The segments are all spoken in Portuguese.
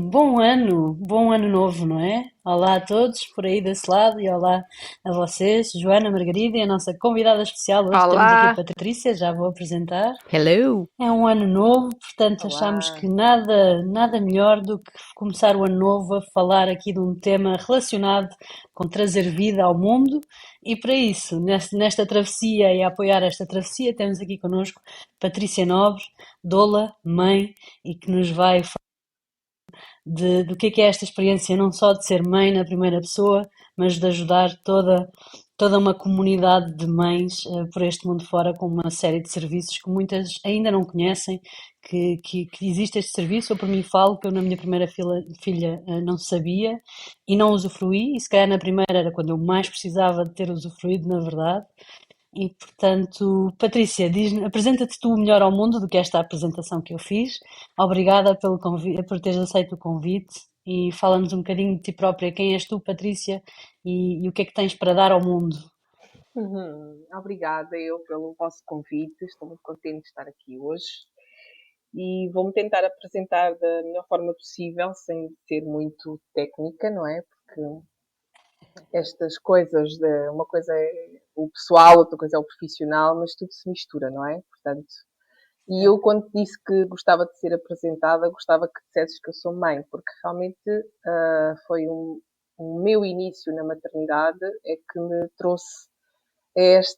bom ano novo, não é? Olá a todos por aí desse lado e olá a vocês, Joana, Margarida e a nossa convidada especial. Hoje temos aqui a Olá, Patrícia, já vou apresentar. hello. É um ano novo, portanto achamos Olá. que nada melhor do que começar o ano novo a falar aqui de um tema relacionado com trazer vida ao mundo e para isso, nesta travessia e a apoiar esta travessia, temos aqui connosco Patrícia Nobre, doula, mãe e que nos vai do que é esta experiência, não só de ser mãe na primeira pessoa, mas de ajudar toda uma comunidade de mães por este mundo fora com uma série de serviços que muitas ainda não conhecem, que existe este serviço. Eu por mim falo que eu na minha primeira filha não sabia e não usufruí, e se calhar na primeira era quando eu mais precisava de ter usufruído, na verdade. E, portanto, Patrícia, apresenta-te tu melhor ao mundo do que esta apresentação que eu fiz. Obrigada pelo convite, por teres aceito o convite e fala-nos um bocadinho de ti própria. Quem és tu, Patrícia, e o que é que tens para dar ao mundo? Obrigada eu pelo vosso convite. Estou muito contente de estar aqui hoje e vou-me tentar apresentar da melhor forma possível, sem ser muito técnica, não é? Porque estas coisas, uma coisa é o pessoal, outra coisa é o profissional, mas tudo se mistura, não é? Portanto, e eu quando disse que gostava de ser apresentada, gostava que dissesses que eu sou mãe, porque realmente foi um meu início na maternidade é que me trouxe este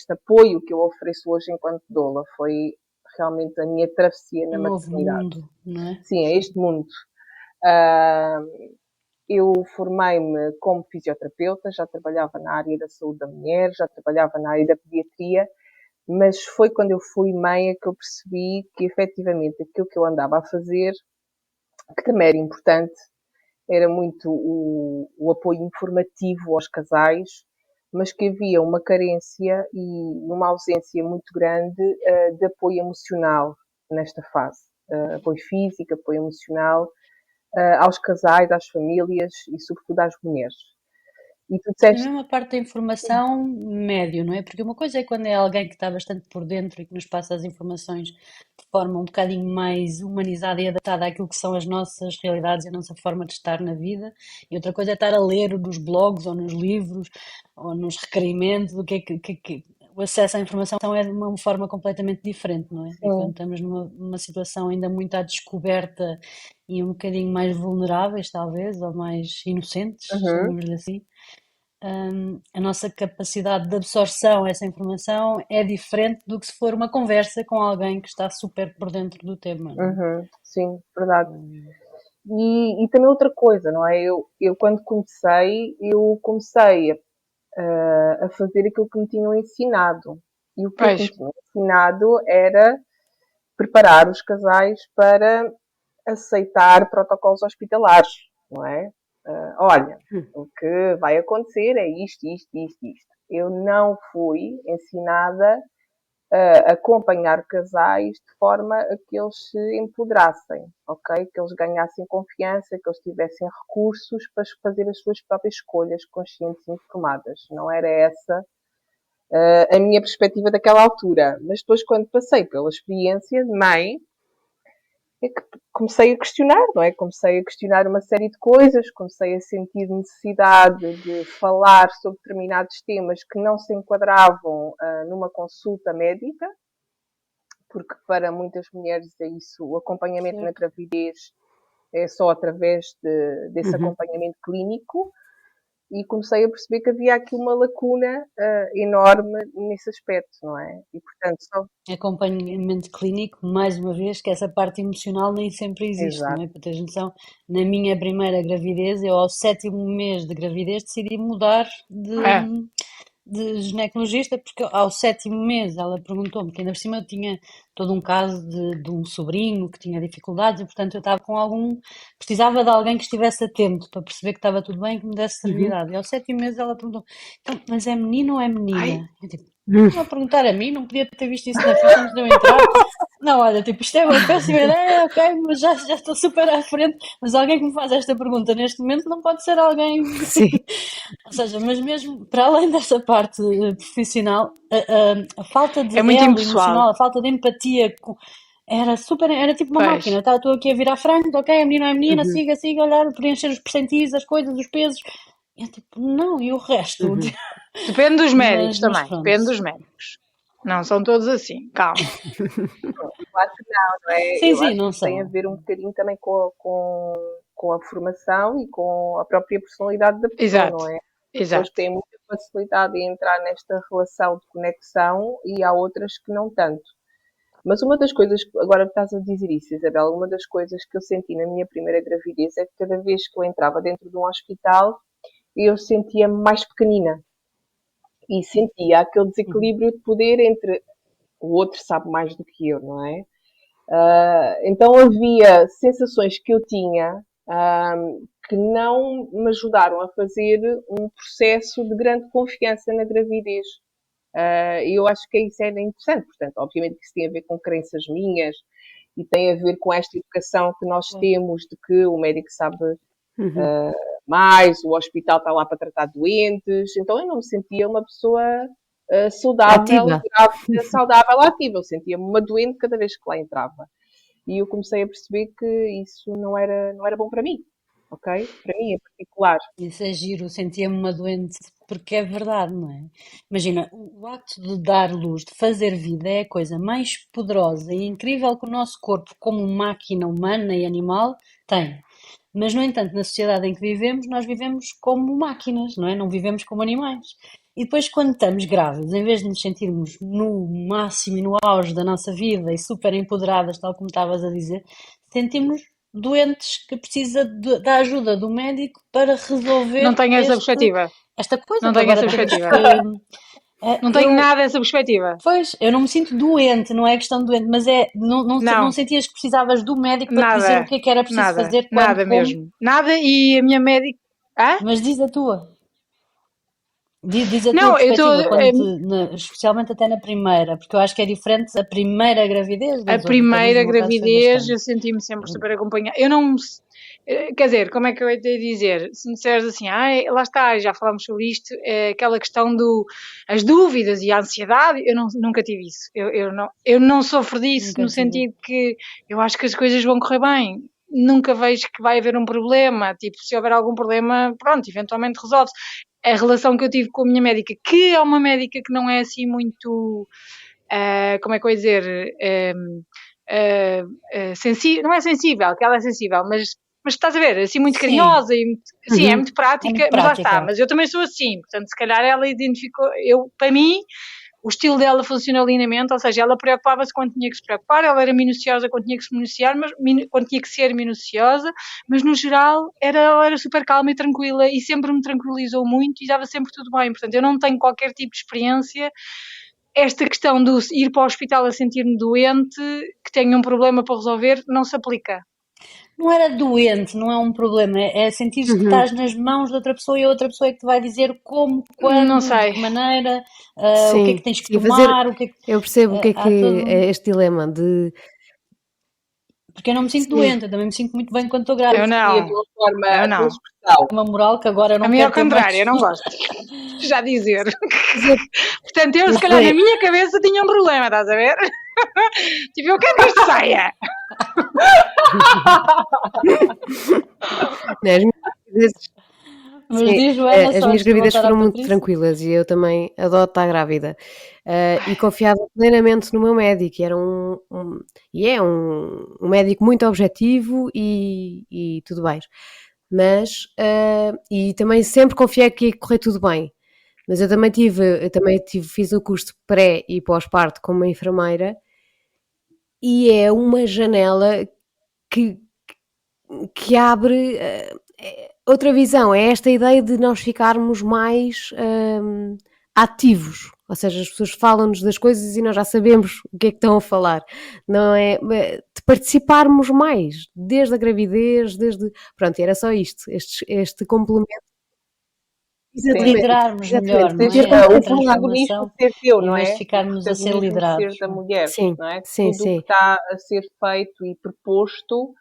apoio que eu ofereço hoje enquanto doula. Foi realmente a minha travessia na Um novo maternidade. mundo, não é? Sim, é este mundo. Ah, eu formei-me como fisioterapeuta, já trabalhava na área da saúde da mulher, já trabalhava na área da pediatria, mas foi quando eu fui mãe que eu percebi que efetivamente aquilo que eu andava a fazer, que também era importante, era muito o apoio informativo aos casais, mas que havia uma carência e uma ausência muito grande de apoio emocional nesta fase. Apoio físico, apoio emocional aos casais, às famílias e sobretudo às mulheres. E tu E disseste, mesmo a parte da informação, médio, não é? Porque uma coisa é quando é alguém que está bastante por dentro e que nos passa as informações de forma um bocadinho mais humanizada e adaptada àquilo que são as nossas realidades e a nossa forma de estar na vida, e outra coisa é estar a ler nos blogs ou nos livros ou nos requerimentos, o o acesso à informação é de uma forma completamente diferente, não é? E quando sim, estamos numa situação ainda muito à descoberta e um bocadinho mais vulneráveis, talvez, ou mais inocentes, uhum, chamemos-lhe assim, a nossa capacidade de absorção a essa informação é diferente do que se for uma conversa com alguém que está super por dentro do tema, não é? sim, verdade. E também outra coisa, não é? Eu quando eu comecei a fazer aquilo que me tinham ensinado. E o que é que Pois, me tinham ensinado era preparar os casais para aceitar protocolos hospitalares, não é? Olha, o que vai acontecer é isto. Eu não fui ensinada a acompanhar casais de forma a que eles se empoderassem, ok? Que eles ganhassem confiança, que eles tivessem recursos para fazer as suas próprias escolhas conscientes e informadas. Não era essa a minha perspectiva daquela altura. Mas depois, quando passei pela experiência de mãe, é que comecei a questionar, não é? Comecei a questionar uma série de coisas, comecei a sentir necessidade de falar sobre determinados temas que não se enquadravam numa consulta médica, porque para muitas mulheres é isso, o acompanhamento na Certo. gravidez é só através desse Uhum. acompanhamento clínico, e comecei a perceber que havia aqui uma lacuna enorme nesse aspecto, não é? E portanto, só. Acompanhamento clínico, mais uma vez, que essa parte emocional nem sempre existe, não Exato. é? Para teres noção, na minha primeira gravidez, eu ao sétimo mês de gravidez decidi mudar é. de ginecologista, porque ao sétimo mês ela perguntou-me, que ainda por cima eu tinha todo um caso de um sobrinho que tinha dificuldades e, portanto, eu estava com precisava de alguém que estivesse atento para perceber que estava tudo bem e que me desse Uhum. serenidade. E ao sétimo mês ela perguntou, então, mas é menino ou é Ai. menina? Eu tipo, estão a perguntar a mim, não podia ter visto isso na ficha antes de eu entrar. Não, olha, tipo, isto é uma péssima ideia, ok, mas já estou super à frente. Mas alguém que me faz esta pergunta neste momento não pode ser alguém. Sim, Ou seja, mas mesmo para além dessa parte profissional, a falta de é muito elo emocional, impessoal. a falta de empatia era tipo uma Pois. máquina, tá? Estou aqui a virar frango, ok, a menina é menina, Uhum. siga, siga, olhar, preencher os percentis, as coisas, os pesos. Eu tipo, não, e o resto? Uhum. Depende dos médicos Mas também. pronto. Depende dos médicos. Não são todos assim. Calma. Claro que não é? Sim, Eu sim, acho que não isso tem a são. ver um bocadinho também com a formação e com a própria personalidade da pessoa, Exato. não é? Há pessoas que Exato. têm muita facilidade em entrar nesta relação de conexão e há outras que não tanto. Mas uma das coisas, agora que estás a dizer isso, Isabel, uma das coisas que eu senti na minha primeira gravidez é que cada vez que eu entrava dentro de um hospital, eu sentia-me mais pequenina e sentia aquele Uhum. desequilíbrio de poder entre o outro sabe mais do que eu, não é? Então havia sensações que eu tinha que não me ajudaram a fazer um processo de grande confiança na gravidez. E eu acho que isso era interessante. Portanto, obviamente que isso tem a ver com crenças minhas e tem a ver com esta educação que nós temos de que o médico sabe Uhum. mais, o hospital está lá para tratar doentes. Então eu não me sentia uma pessoa saudável, Ativa. grávida, saudável, ativa. Eu sentia-me uma doente cada vez que lá entrava. E eu comecei a perceber que isso não era bom para mim, ok? Para mim em particular. Isso é giro, sentia-me uma doente, porque é verdade, não é? Imagina, o acto de dar luz, de fazer vida, é a coisa mais poderosa e incrível que o nosso corpo, como máquina humana e animal, tem. Mas, no entanto, na sociedade em que vivemos, nós vivemos como máquinas, não é? Não vivemos como animais. E depois, quando estamos grávidos, em vez de nos sentirmos no máximo e no auge da nossa vida e super empoderadas, tal como estavas a dizer, sentimos doentes que precisa da ajuda do médico para Não resolver tenho essa perspectiva. esta coisa Não que tenho agora essa temos perspectiva. que. Não tenho Eu, nada essa perspectiva. pois, eu não me sinto doente, não é questão de doente, mas não Não. sentias que precisavas do médico para te dizer o Nada. que é que era preciso Nada. fazer, quando, Nada como, mesmo. Nada e a minha médica... Hã? mas diz a tua. Diz a tua Não, eu estou... perspectiva, especialmente até na primeira, porque eu acho que é diferente a primeira gravidez A das outras. Pelo menos primeira no meu caso foi gravidez eu bastante. senti-me sempre super acompanhada. Eu não. Quer dizer, como é que eu ia te dizer? Se me disseres assim, lá está, já falámos sobre isto, aquela questão as dúvidas e a ansiedade, eu nunca tive isso. Eu não sofro disso Nunca no tive. sentido que eu acho que as coisas vão correr bem. Nunca vejo que vai haver um problema. Tipo, se houver algum problema, pronto, eventualmente resolve-se. A relação que eu tive com a minha médica, que é uma médica que não é assim muito como é que eu ia dizer, sensível, não é sensível, que ela é sensível, mas estás a ver, assim muito Sim, carinhosa e sim, é Uhum. muito é muito prática, mas lá está, prática. mas eu também sou assim, portanto, se calhar ela identificou, para mim, o estilo dela funciona lindamente, ou seja, ela preocupava-se quando tinha que se preocupar, ela era minuciosa quando tinha que se minuciar, mas quando tinha que ser minuciosa, mas no geral ela era super calma e tranquila e sempre me tranquilizou muito e dava sempre tudo bem, portanto eu não tenho qualquer tipo de experiência. Esta questão de ir para o hospital a sentir-me doente, que tenho um problema para resolver, não se aplica. Não era doente, não é um problema, é sentir que Uhum. estás nas mãos de outra pessoa e a outra pessoa é que te vai dizer como, Não quando, de sei. que maneira, o que é que Sim, tens que sim, fazer. tomar, o que é que. Eu percebo o que Há é todo. este dilema de. Porque eu não me sinto Sim. doente, eu também me sinto muito bem quando estou Eu grávida. E não. a Eu tua não. expressão. Uma moral que agora eu A não mim é ao quero ter mais contrário, eu não filhos. gosto. Já dizer. Fazer. Portanto, eu se calhar na minha cabeça tinha um problema, estás a ver? Tipo, eu quero que isto saia. Né, as minhas gravidezes, Mas sim, diz, Joana, as só minhas antes de gravidezes voltar à foram muito Patrícia. tranquilas e eu também adoro estar grávida. E confiava plenamente no meu médico, era e é um médico muito objetivo e tudo bem. Mas, e também sempre confiei que ia correr tudo bem. Mas fiz o curso de pré e pós-parto como uma enfermeira e é uma janela que, que abre outra visão, é esta ideia de nós ficarmos mais ativos, ou seja, as pessoas falam-nos das coisas e nós já sabemos o que é que estão a falar, não é? De participarmos mais, desde a gravidez, pronto, era só isto, este complemento. Sim. Exatamente, Liderarmos melhor, exatamente, não Seja é? ter-nos A o protagonismo transformação, ser teu, em não vez de é? O ficarmos a ser protagonismo ser liderados. da mulher, sim, não é? sim, Tudo o que sim, está a ser feito e proposto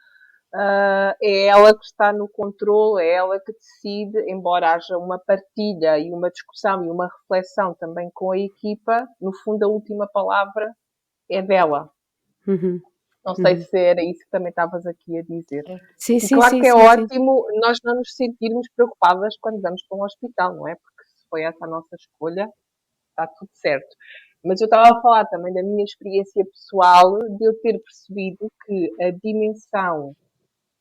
é ela que está no controle, é ela que decide, embora haja uma partilha e uma discussão e uma reflexão também com a equipa, no fundo a última palavra é dela. uhum. Não sei se era isso que também estavas aqui a dizer. Sim, E sim, claro sim, que é sim, sim. ótimo nós não nos sentirmos preocupadas quando vamos para um hospital, não é? Porque se foi essa a nossa escolha, está tudo certo. Mas eu estava a falar também da minha experiência pessoal, de eu ter percebido que a dimensão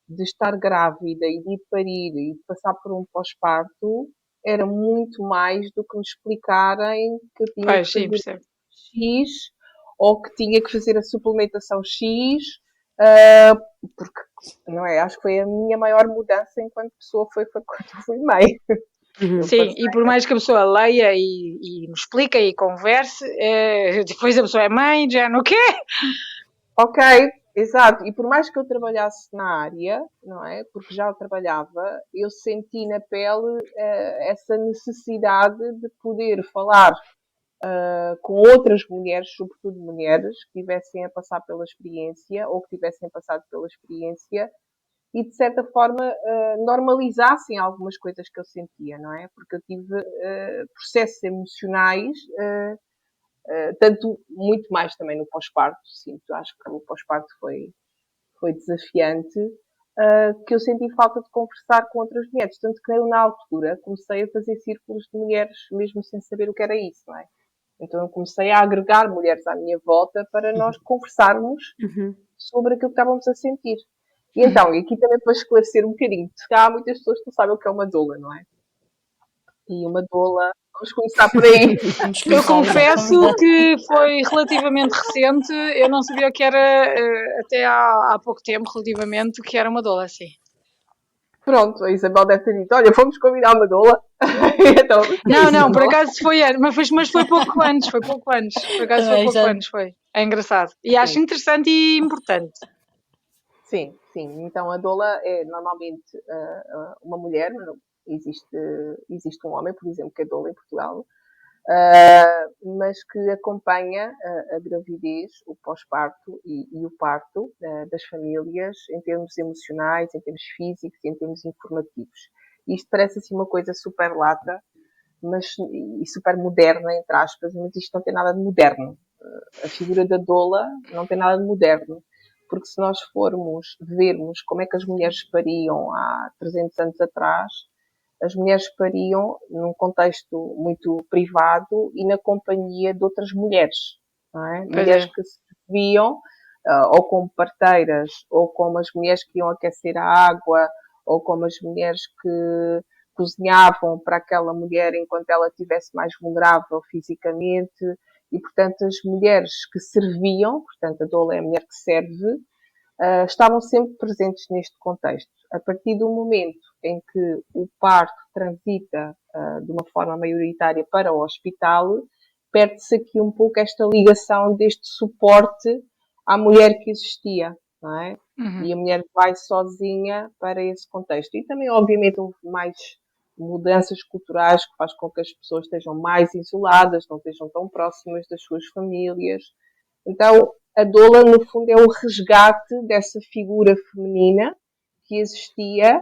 de estar grávida e de ir parir e de passar por um pós-parto era muito mais do que me explicarem que eu tinha que Pois, sim, fazer percebo. X ou que tinha que fazer a suplementação X, porque não é? Acho que foi a minha maior mudança enquanto pessoa foi quando eu fui mãe. Eu Sim, passei, e por mais que a pessoa leia e me explique e converse, depois a pessoa é mãe, já não quer. ok, exato. E por mais que eu trabalhasse na área, não é? Porque já trabalhava, eu senti na pele essa necessidade de poder falar com outras mulheres, sobretudo mulheres, que estivessem a passar pela experiência ou que tivessem passado pela experiência e, de certa forma, normalizassem algumas coisas que eu sentia, não é? Porque eu tive processos emocionais, tanto muito mais também no pós-parto, sinto, acho que o pós-parto foi desafiante, que eu senti falta de conversar com outras mulheres. Tanto que eu, na altura, comecei a fazer círculos de mulheres, mesmo sem saber o que era isso, não é? Então eu comecei a agregar mulheres à minha volta para nós conversarmos sobre aquilo que estávamos a sentir. E então, e aqui também para esclarecer um bocadinho, porque há muitas pessoas que não sabem o que é uma doula, não é? E uma doula, vamos começar por aí. Vamos Eu começar, confesso exatamente. que foi relativamente recente, eu não sabia o que era até há pouco tempo, relativamente, o que era uma doula, sim. Pronto, a Isabel deve ter dito, olha, vamos combinar uma doula. Então, Não, por acaso foi, mas foi pouco antes, por acaso foi Também pouco já. antes, foi. É engraçado. E acho sim, interessante e importante. sim, sim. Então a doula é normalmente uma mulher, existe um homem, por exemplo, que é doula em Portugal, mas que acompanha a gravidez, o pós-parto e o parto das famílias em termos emocionais, em termos físicos e em termos informativos. Isto parece assim uma coisa super lata, e super moderna, entre aspas, mas isto não tem nada de moderno. A figura da doula não tem nada de moderno, porque se nós formos vermos como é que as mulheres pariam há 300 anos atrás, as mulheres pariam num contexto muito privado e na companhia de outras mulheres, não é? Pois Mulheres é. que se viam ou como parteiras, ou como as mulheres que iam aquecer a água, ou como as mulheres que cozinhavam para aquela mulher enquanto ela estivesse mais vulnerável fisicamente. E, portanto, as mulheres que serviam, portanto, a doula é a mulher que serve, estavam sempre presentes neste contexto. A partir do momento em que o parto transita de uma forma maioritária para o hospital, perde-se aqui um pouco esta ligação deste suporte à mulher que existia, não é? Uhum. E a mulher vai sozinha para esse contexto. E também, obviamente, houve mais mudanças culturais que faz com que as pessoas estejam mais isoladas, não estejam tão próximas das suas famílias. Então, a doula, no fundo, é o resgate dessa figura feminina que existia,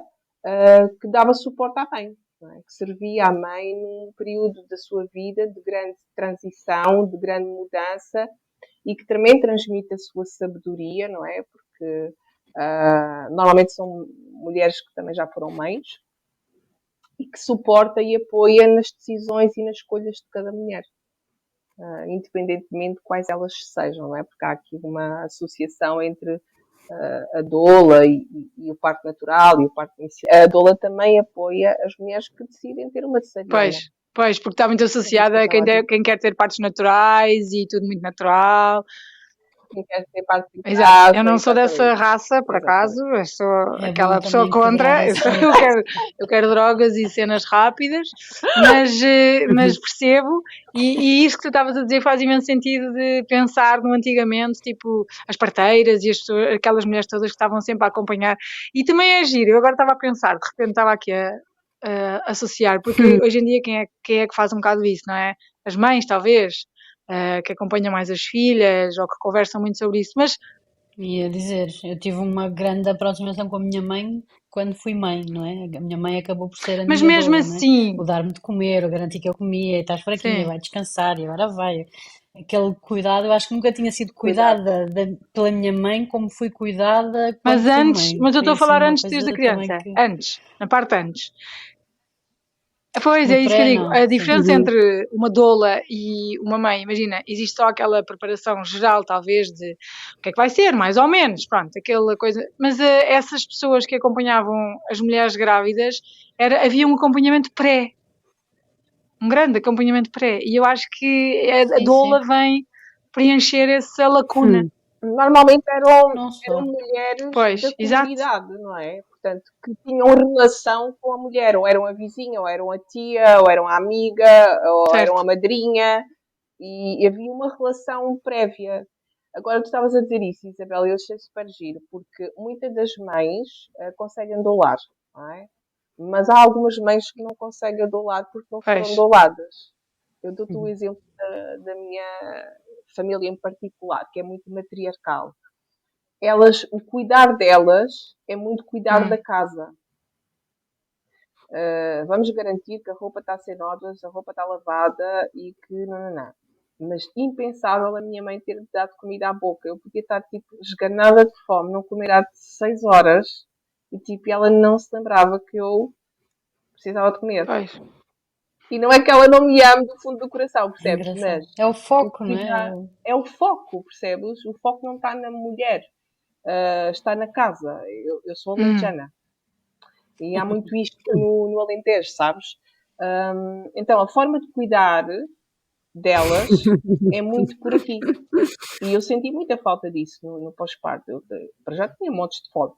que dava suporte à mãe, não é? Que servia à mãe num período da sua vida de grande transição, de grande mudança e que também transmite a sua sabedoria, não é? Porque normalmente são mulheres que também já foram mães e que suporta e apoia nas decisões e nas escolhas de cada mulher. Independentemente de quais elas sejam, não é? Porque há aqui uma associação entre a doula e o parto natural e o parto inicial. A doula também apoia as mulheres que decidem ter uma cesariana. Pois, porque está muito associada a quem quer ter partos naturais e tudo muito natural. Quem quer ter parto em casa, Exato. Eu não sou exatamente. dessa raça, por Exatamente. acaso. Eu sou É aquela bom pessoa também integrar contra. esses Eu quero drogas e cenas rápidas, mas percebo. E isso que tu estavas a dizer faz imenso sentido de pensar no antigamente, tipo as parteiras e aquelas mulheres todas que estavam sempre a acompanhar. E também é giro. Eu agora estava a pensar, de repente estava aqui a associar, porque hoje em dia quem é que faz um bocado isso, não é? As mães, talvez. Que acompanham mais as filhas ou que conversam muito sobre isso, mas Ia dizer, eu tive uma grande aproximação com a minha mãe quando fui mãe, não é? A minha mãe acabou por ser a minha mesmo doula, não é? assim, O dar-me de comer, o garantir que eu comia, e estás fraquinha, sim, vai descansar, e agora vai. aquele cuidado. Eu acho que nunca tinha sido cuidada pela minha mãe como fui cuidada quando Mas fui antes, mãe. mas eu Foi estou a assim falar uma antes de teres a coisa também criança. que Antes, na parte antes. Pois, no é isso que eu pré digo. não, A sim. diferença entre uma doula e uma mãe, imagina, existe só aquela preparação geral, talvez, de o que é que vai ser, mais ou menos, pronto, aquela coisa. Mas essas pessoas que acompanhavam as mulheres grávidas, havia um acompanhamento pré, um grande acompanhamento pré. E eu acho que a Sim, doula sim. vem preencher essa lacuna. Normalmente eram Não só. mulheres da Pois, exato, comunidade, não é? Portanto, que tinham relação com a mulher, ou eram a vizinha, ou eram a tia, ou eram a amiga, ou eram a certo. madrinha, e havia uma relação prévia. Agora, tu estavas a dizer isso, Isabel, e eu achei super giro, porque muitas das mães conseguem doular, não é? Mas há algumas mães que não conseguem doular porque não foram Pois. douladas. Eu dou-te o exemplo da minha família em particular, que é muito matriarcal. O cuidar delas é muito cuidar da casa. Vamos garantir que a roupa está sem nódulos, a roupa está lavada e que não. Mas impensável a minha mãe ter dado comida à boca. Eu podia estar tipo esganada de fome, não comer há 6 horas e tipo ela não se lembrava que eu precisava de comer. Pois. E não é que ela não me ame do fundo do coração, É percebes? engraçado. Mas É o o foco, não cuidar é? é o foco, percebes? O foco não está na mulher, está na casa. Eu sou alentejana e há muito isto no Alentejo, sabes? Então a forma de cuidar delas é muito por aqui. E eu senti muita falta disso no pós-parto. Eu para já tinha montes de fome.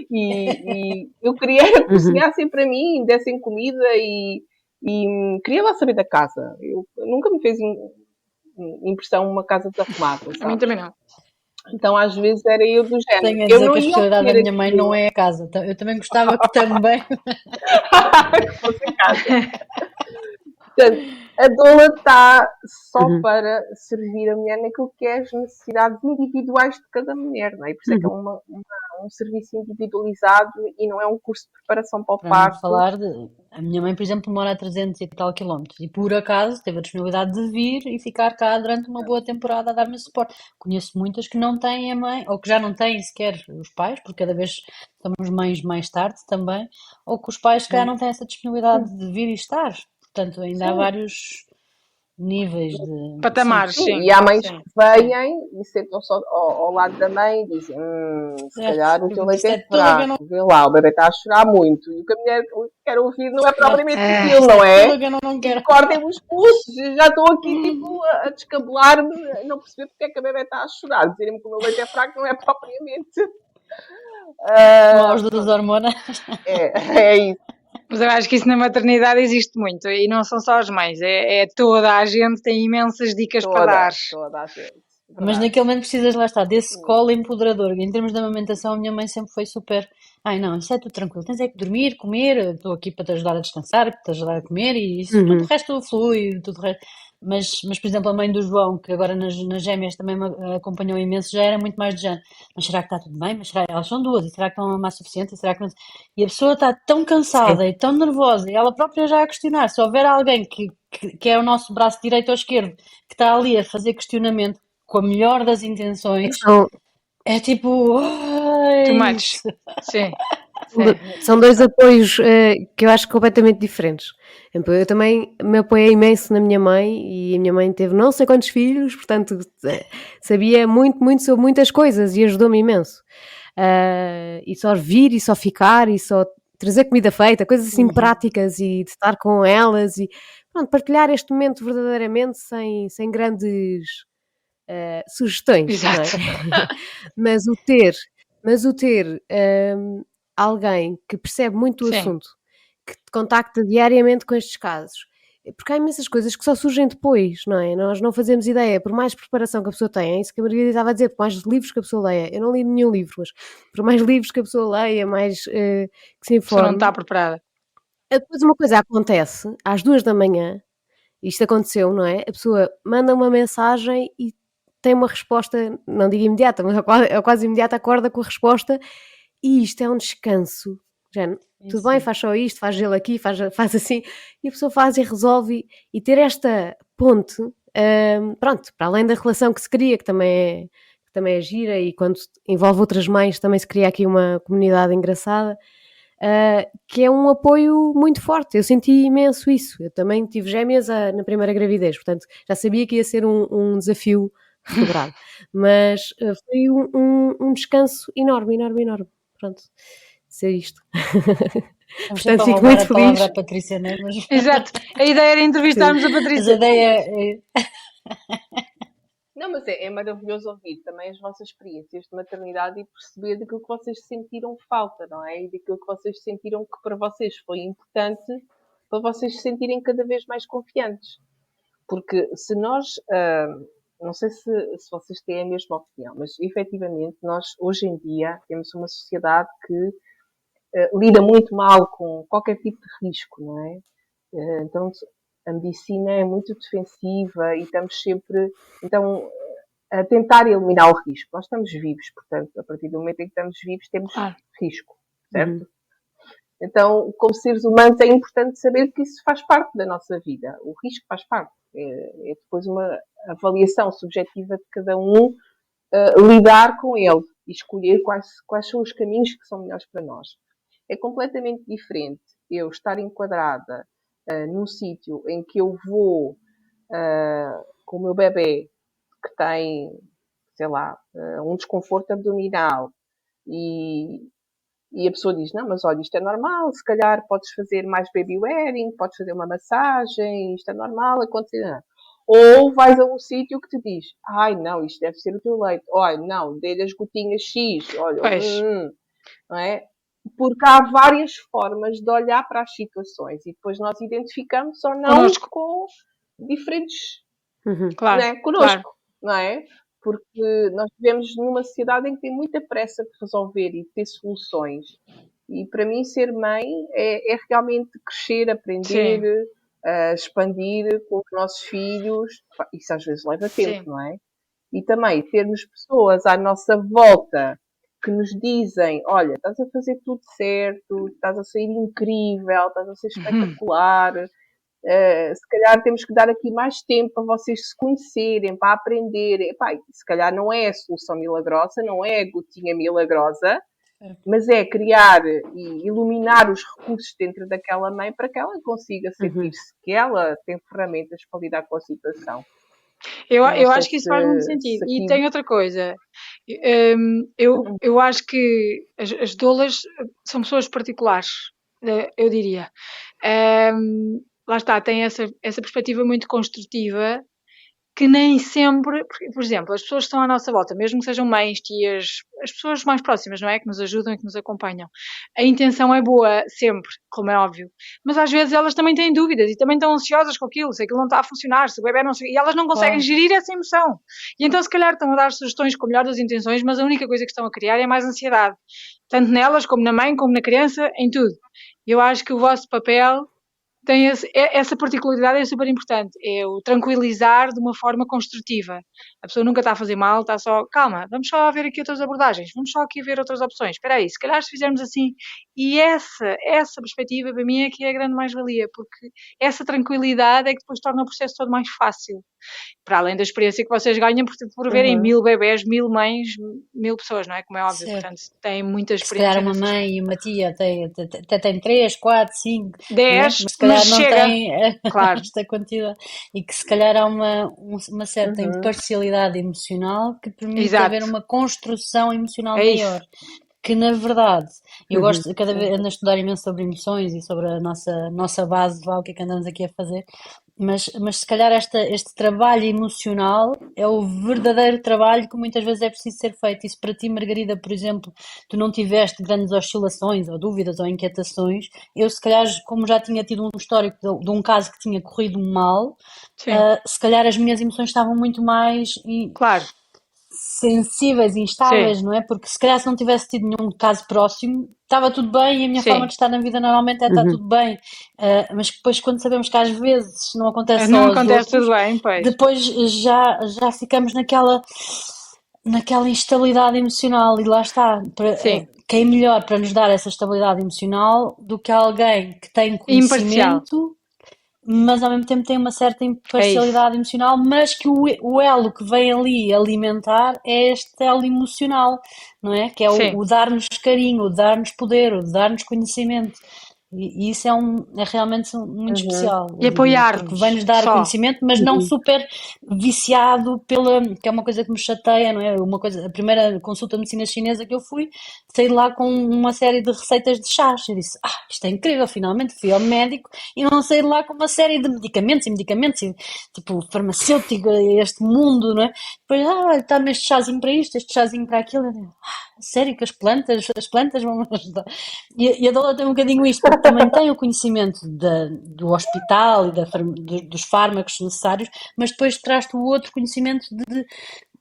E eu queria que cozinhassem para mim, dessem comida e queria lá saber da casa. Eu nunca me fez impressão uma casa desarrumada, A mim sabes? também não. Então às vezes era eu do género. Tenho a Eu dizer não que a ia especialidade da obter minha mãe não aquilo é a casa. Eu também gostava que também. que fosse em casa. Portanto, a doula está só para servir a mulher naquilo que é as necessidades individuais de cada mulher, não é? E por isso é que é um serviço individualizado e não é um curso de preparação para o Para não parto. falar de. A minha mãe, por exemplo, mora a 300 e tal quilómetros e por acaso teve a disponibilidade de vir e ficar cá durante uma boa temporada a dar-me suporte. Conheço muitas que não têm a mãe, ou que já não têm sequer os pais, porque cada vez somos mães mais tarde também, ou que os pais, se calhar, não têm essa disponibilidade de vir e estar. Portanto, ainda há Sim, vários níveis de. Sim, Patamares, sim. sim. E há mães que Sim, sim. vêm e sentam-se ao lado da mãe e dizem: se certo. calhar o teu leite Isto é é tudo o que eu não. fraco, vê lá, o bebê está a chorar muito. E o que a mulher quer ouvir não é Certo. propriamente Ah, aquilo, Isto é não tudo é? o que eu não Tipo, quero. cortem-me os pulsos, já estou aqui tipo a descabelar-me, a não perceber porque é que a bebê está a chorar. Dizerem-me que o meu leite é fraco não é propriamente. No auge das Pronto, hormonas. é isso. Mas eu acho que isso na maternidade existe muito. E não são só as mães. É toda a gente tem imensas dicas para dar. Toda a gente. Mas Verdade. naquele momento precisas, lá está, desse colo empoderador. Em termos de amamentação, a minha mãe sempre foi super. Ai não, isso é tudo tranquilo. Tens é que dormir, comer. Estou aqui para te ajudar a descansar, para te ajudar a comer e isso, tudo o resto flui, tudo o resto. Mas, por exemplo, a mãe do João, que agora nas gêmeas também me acompanhou imenso, já era muito mais de género. Mas será que está tudo bem? Mas será elas são duas? E será que estão a mamar suficiente? E será que não... E a pessoa está tão Sim. cansada e tão nervosa, e ela própria já a questionar. Se houver alguém que é o nosso braço direito ou esquerdo, que está ali a fazer questionamento com a melhor das intenções, São, é tipo, Too ai, much. Sim, sim. são dois apoios que eu acho completamente diferentes. Por exemplo, eu também me apoiei imenso na minha mãe e a minha mãe teve não sei quantos filhos, portanto sabia muito sobre muitas coisas e ajudou-me imenso. E só vir e só ficar e só trazer comida feita, coisas assim práticas e de estar com elas e pronto, partilhar este momento verdadeiramente sem grandes sugestões, não é? Exato. mas o ter alguém que percebe muito o Sim. assunto, que te contacta diariamente com estes casos, porque há imensas coisas que só surgem depois, não é? Nós não fazemos ideia, por mais preparação que a pessoa tenha, é isso que a Margarida estava a dizer, por mais livros que a pessoa leia, eu não li nenhum livro, mas por mais livros que a pessoa leia, mais que se A pessoa não informe, está preparada. depois uma coisa acontece, às 2 da manhã, isto aconteceu, não é? A pessoa manda uma mensagem e tem uma resposta, não digo imediata, mas é quase imediata, acorda com a resposta e isto é um descanso. Já, tudo bem, faz só isto, faz gelo aqui, faz assim, e a pessoa faz e resolve. E ter esta ponte Pronto, para além da relação que se cria, que também é gira, e quando envolve outras mães também se cria aqui uma comunidade engraçada, que é um apoio muito forte. Eu senti imenso isso. Eu também tive gêmeas na primeira gravidez, portanto já sabia que ia ser um desafio redobrado, mas foi um descanso enorme, enorme, enorme. Pronto, ser isto. Vamos Portanto, sempre a fico roubar muito a palavra à feliz. Patrícia, não é? Exato. A ideia era entrevistarmos a Mas a Patrícia. ideia é... Não, mas é maravilhoso ouvir também as vossas experiências de maternidade e perceber daquilo que vocês sentiram falta, não é? E daquilo que vocês sentiram que para vocês foi importante para vocês se sentirem cada vez mais confiantes. Porque se nós, não sei se vocês têm a mesma opinião, mas efetivamente nós hoje em dia temos uma sociedade que lida muito mal com qualquer tipo de risco, não é? Então a medicina é muito defensiva e estamos sempre a tentar eliminar o risco. Nós estamos vivos, portanto, a partir do momento em que estamos vivos temos risco, certo? Então, como seres humanos, é importante saber que isso faz parte da nossa vida. O risco faz parte. É depois uma avaliação subjetiva de cada um lidar com ele e escolher quais são os caminhos que são melhores para nós. É completamente diferente eu estar enquadrada num sítio em que eu vou com o meu bebê que tem, sei lá, um desconforto abdominal e a pessoa diz, não, mas olha, isto é normal, se calhar podes fazer mais baby wearing, podes fazer uma massagem, isto é normal acontecer. Ou vais a um sítio que te diz, ai não, isto deve ser o teu leite, olha, não, dê-lhe as gotinhas X, olha, não é? Porque há várias formas de olhar para as situações e depois nós identificamos ou não com diferentes, claro, né, connosco, não é? Porque nós vivemos numa sociedade em que tem muita pressa de resolver e de ter soluções. E para mim ser mãe é realmente crescer, aprender, expandir com os nossos filhos. Isso às vezes leva tempo, não é? E também termos pessoas à nossa volta que nos dizem, olha, estás a fazer tudo certo, estás a sair incrível, estás a ser espetacular. Se calhar temos que dar aqui mais tempo para vocês se conhecerem, para aprenderem. Epá, se calhar não é a solução milagrosa, não é a gotinha milagrosa, mas é criar e iluminar os recursos dentro daquela mãe para que ela consiga sentir-se que ela tem ferramentas para lidar com a situação. Eu acho que isso faz muito sentido. E tem outra coisa. Eu acho que as doulas são pessoas particulares, eu diria. Lá está, tem essa perspectiva muito construtiva que nem sempre, por exemplo, as pessoas que estão à nossa volta, mesmo que sejam mães, tias, as pessoas mais próximas, não é? Que nos ajudam e que nos acompanham. A intenção é boa sempre, como é óbvio. Mas às vezes elas também têm dúvidas e também estão ansiosas com aquilo, se aquilo não está a funcionar, se o bebê não... E elas não conseguem gerir essa emoção. E então se calhar estão a dar sugestões com a melhor das intenções, mas a única coisa que estão a criar é mais ansiedade. Tanto nelas, como na mãe, como na criança, em tudo. E eu acho que o vosso papel tem essa particularidade, é super importante, é o tranquilizar de uma forma construtiva. A pessoa nunca está a fazer mal, está só, calma, vamos só ver aqui outras abordagens, vamos só aqui ver outras opções, espera aí, se calhar se fizermos assim, e essa perspectiva para mim é que é a grande mais-valia, porque essa tranquilidade é que depois torna o processo todo mais fácil, para além da experiência que vocês ganham por verem 1000 bebés, 1000 mães, 1000 pessoas, não é? Como é óbvio, Certo. Portanto, têm muita experiência. Se calhar uma mãe e uma tia até tem 3, 4, 5, 10, mas se calhar não chega. tem Claro. esta quantidade. E que se calhar há uma certa imparcialidade emocional que permite haver uma construção emocional maior. Que na verdade, eu gosto, cada vez ando a estudar imenso sobre emoções e sobre a nossa base, o que é que andamos aqui a fazer, mas se calhar este trabalho emocional é o verdadeiro trabalho que muitas vezes é preciso ser feito. E se para ti, Margarida, por exemplo, tu não tiveste grandes oscilações ou dúvidas ou inquietações, eu se calhar, como já tinha tido um histórico de um caso que tinha corrido mal, se calhar as minhas emoções estavam muito mais... Claro. sensíveis e instáveis, não é? Porque se calhar se não tivesse tido nenhum caso próximo, estava tudo bem e a minha forma de estar na vida normalmente está tudo bem. Mas depois quando sabemos que às vezes não acontece só aos outros, tudo bem, pois. Depois já ficamos naquela instabilidade emocional e lá está. Quem é melhor para nos dar essa estabilidade emocional do que alguém que tem conhecimento mas ao mesmo tempo tem uma certa É isso. imparcialidade emocional, mas que o elo que vem ali alimentar é este elo emocional, não é? Que é Sim. o dar-nos carinho, o dar-nos poder, o dar-nos conhecimento. E isso é realmente muito especial, E eu diria, porque apoiar-nos vem-nos dar só. conhecimento, mas não super viciado que é uma coisa que me chateia, não é? Uma coisa, a primeira consulta de medicina chinesa que eu fui, saí de lá com uma série de receitas de chás. Eu disse, isto é incrível, finalmente fui ao médico e não saí de lá com uma série de medicamentos e tipo, farmacêutico, este mundo, não é? Depois, está-me este chazinho para isto, este chazinho para aquilo. Eu digo, sério que as plantas vão ajudar. E a Dola tem um bocadinho isto, porque também tem o conhecimento do hospital e dos fármacos necessários, mas depois traz-te o outro conhecimento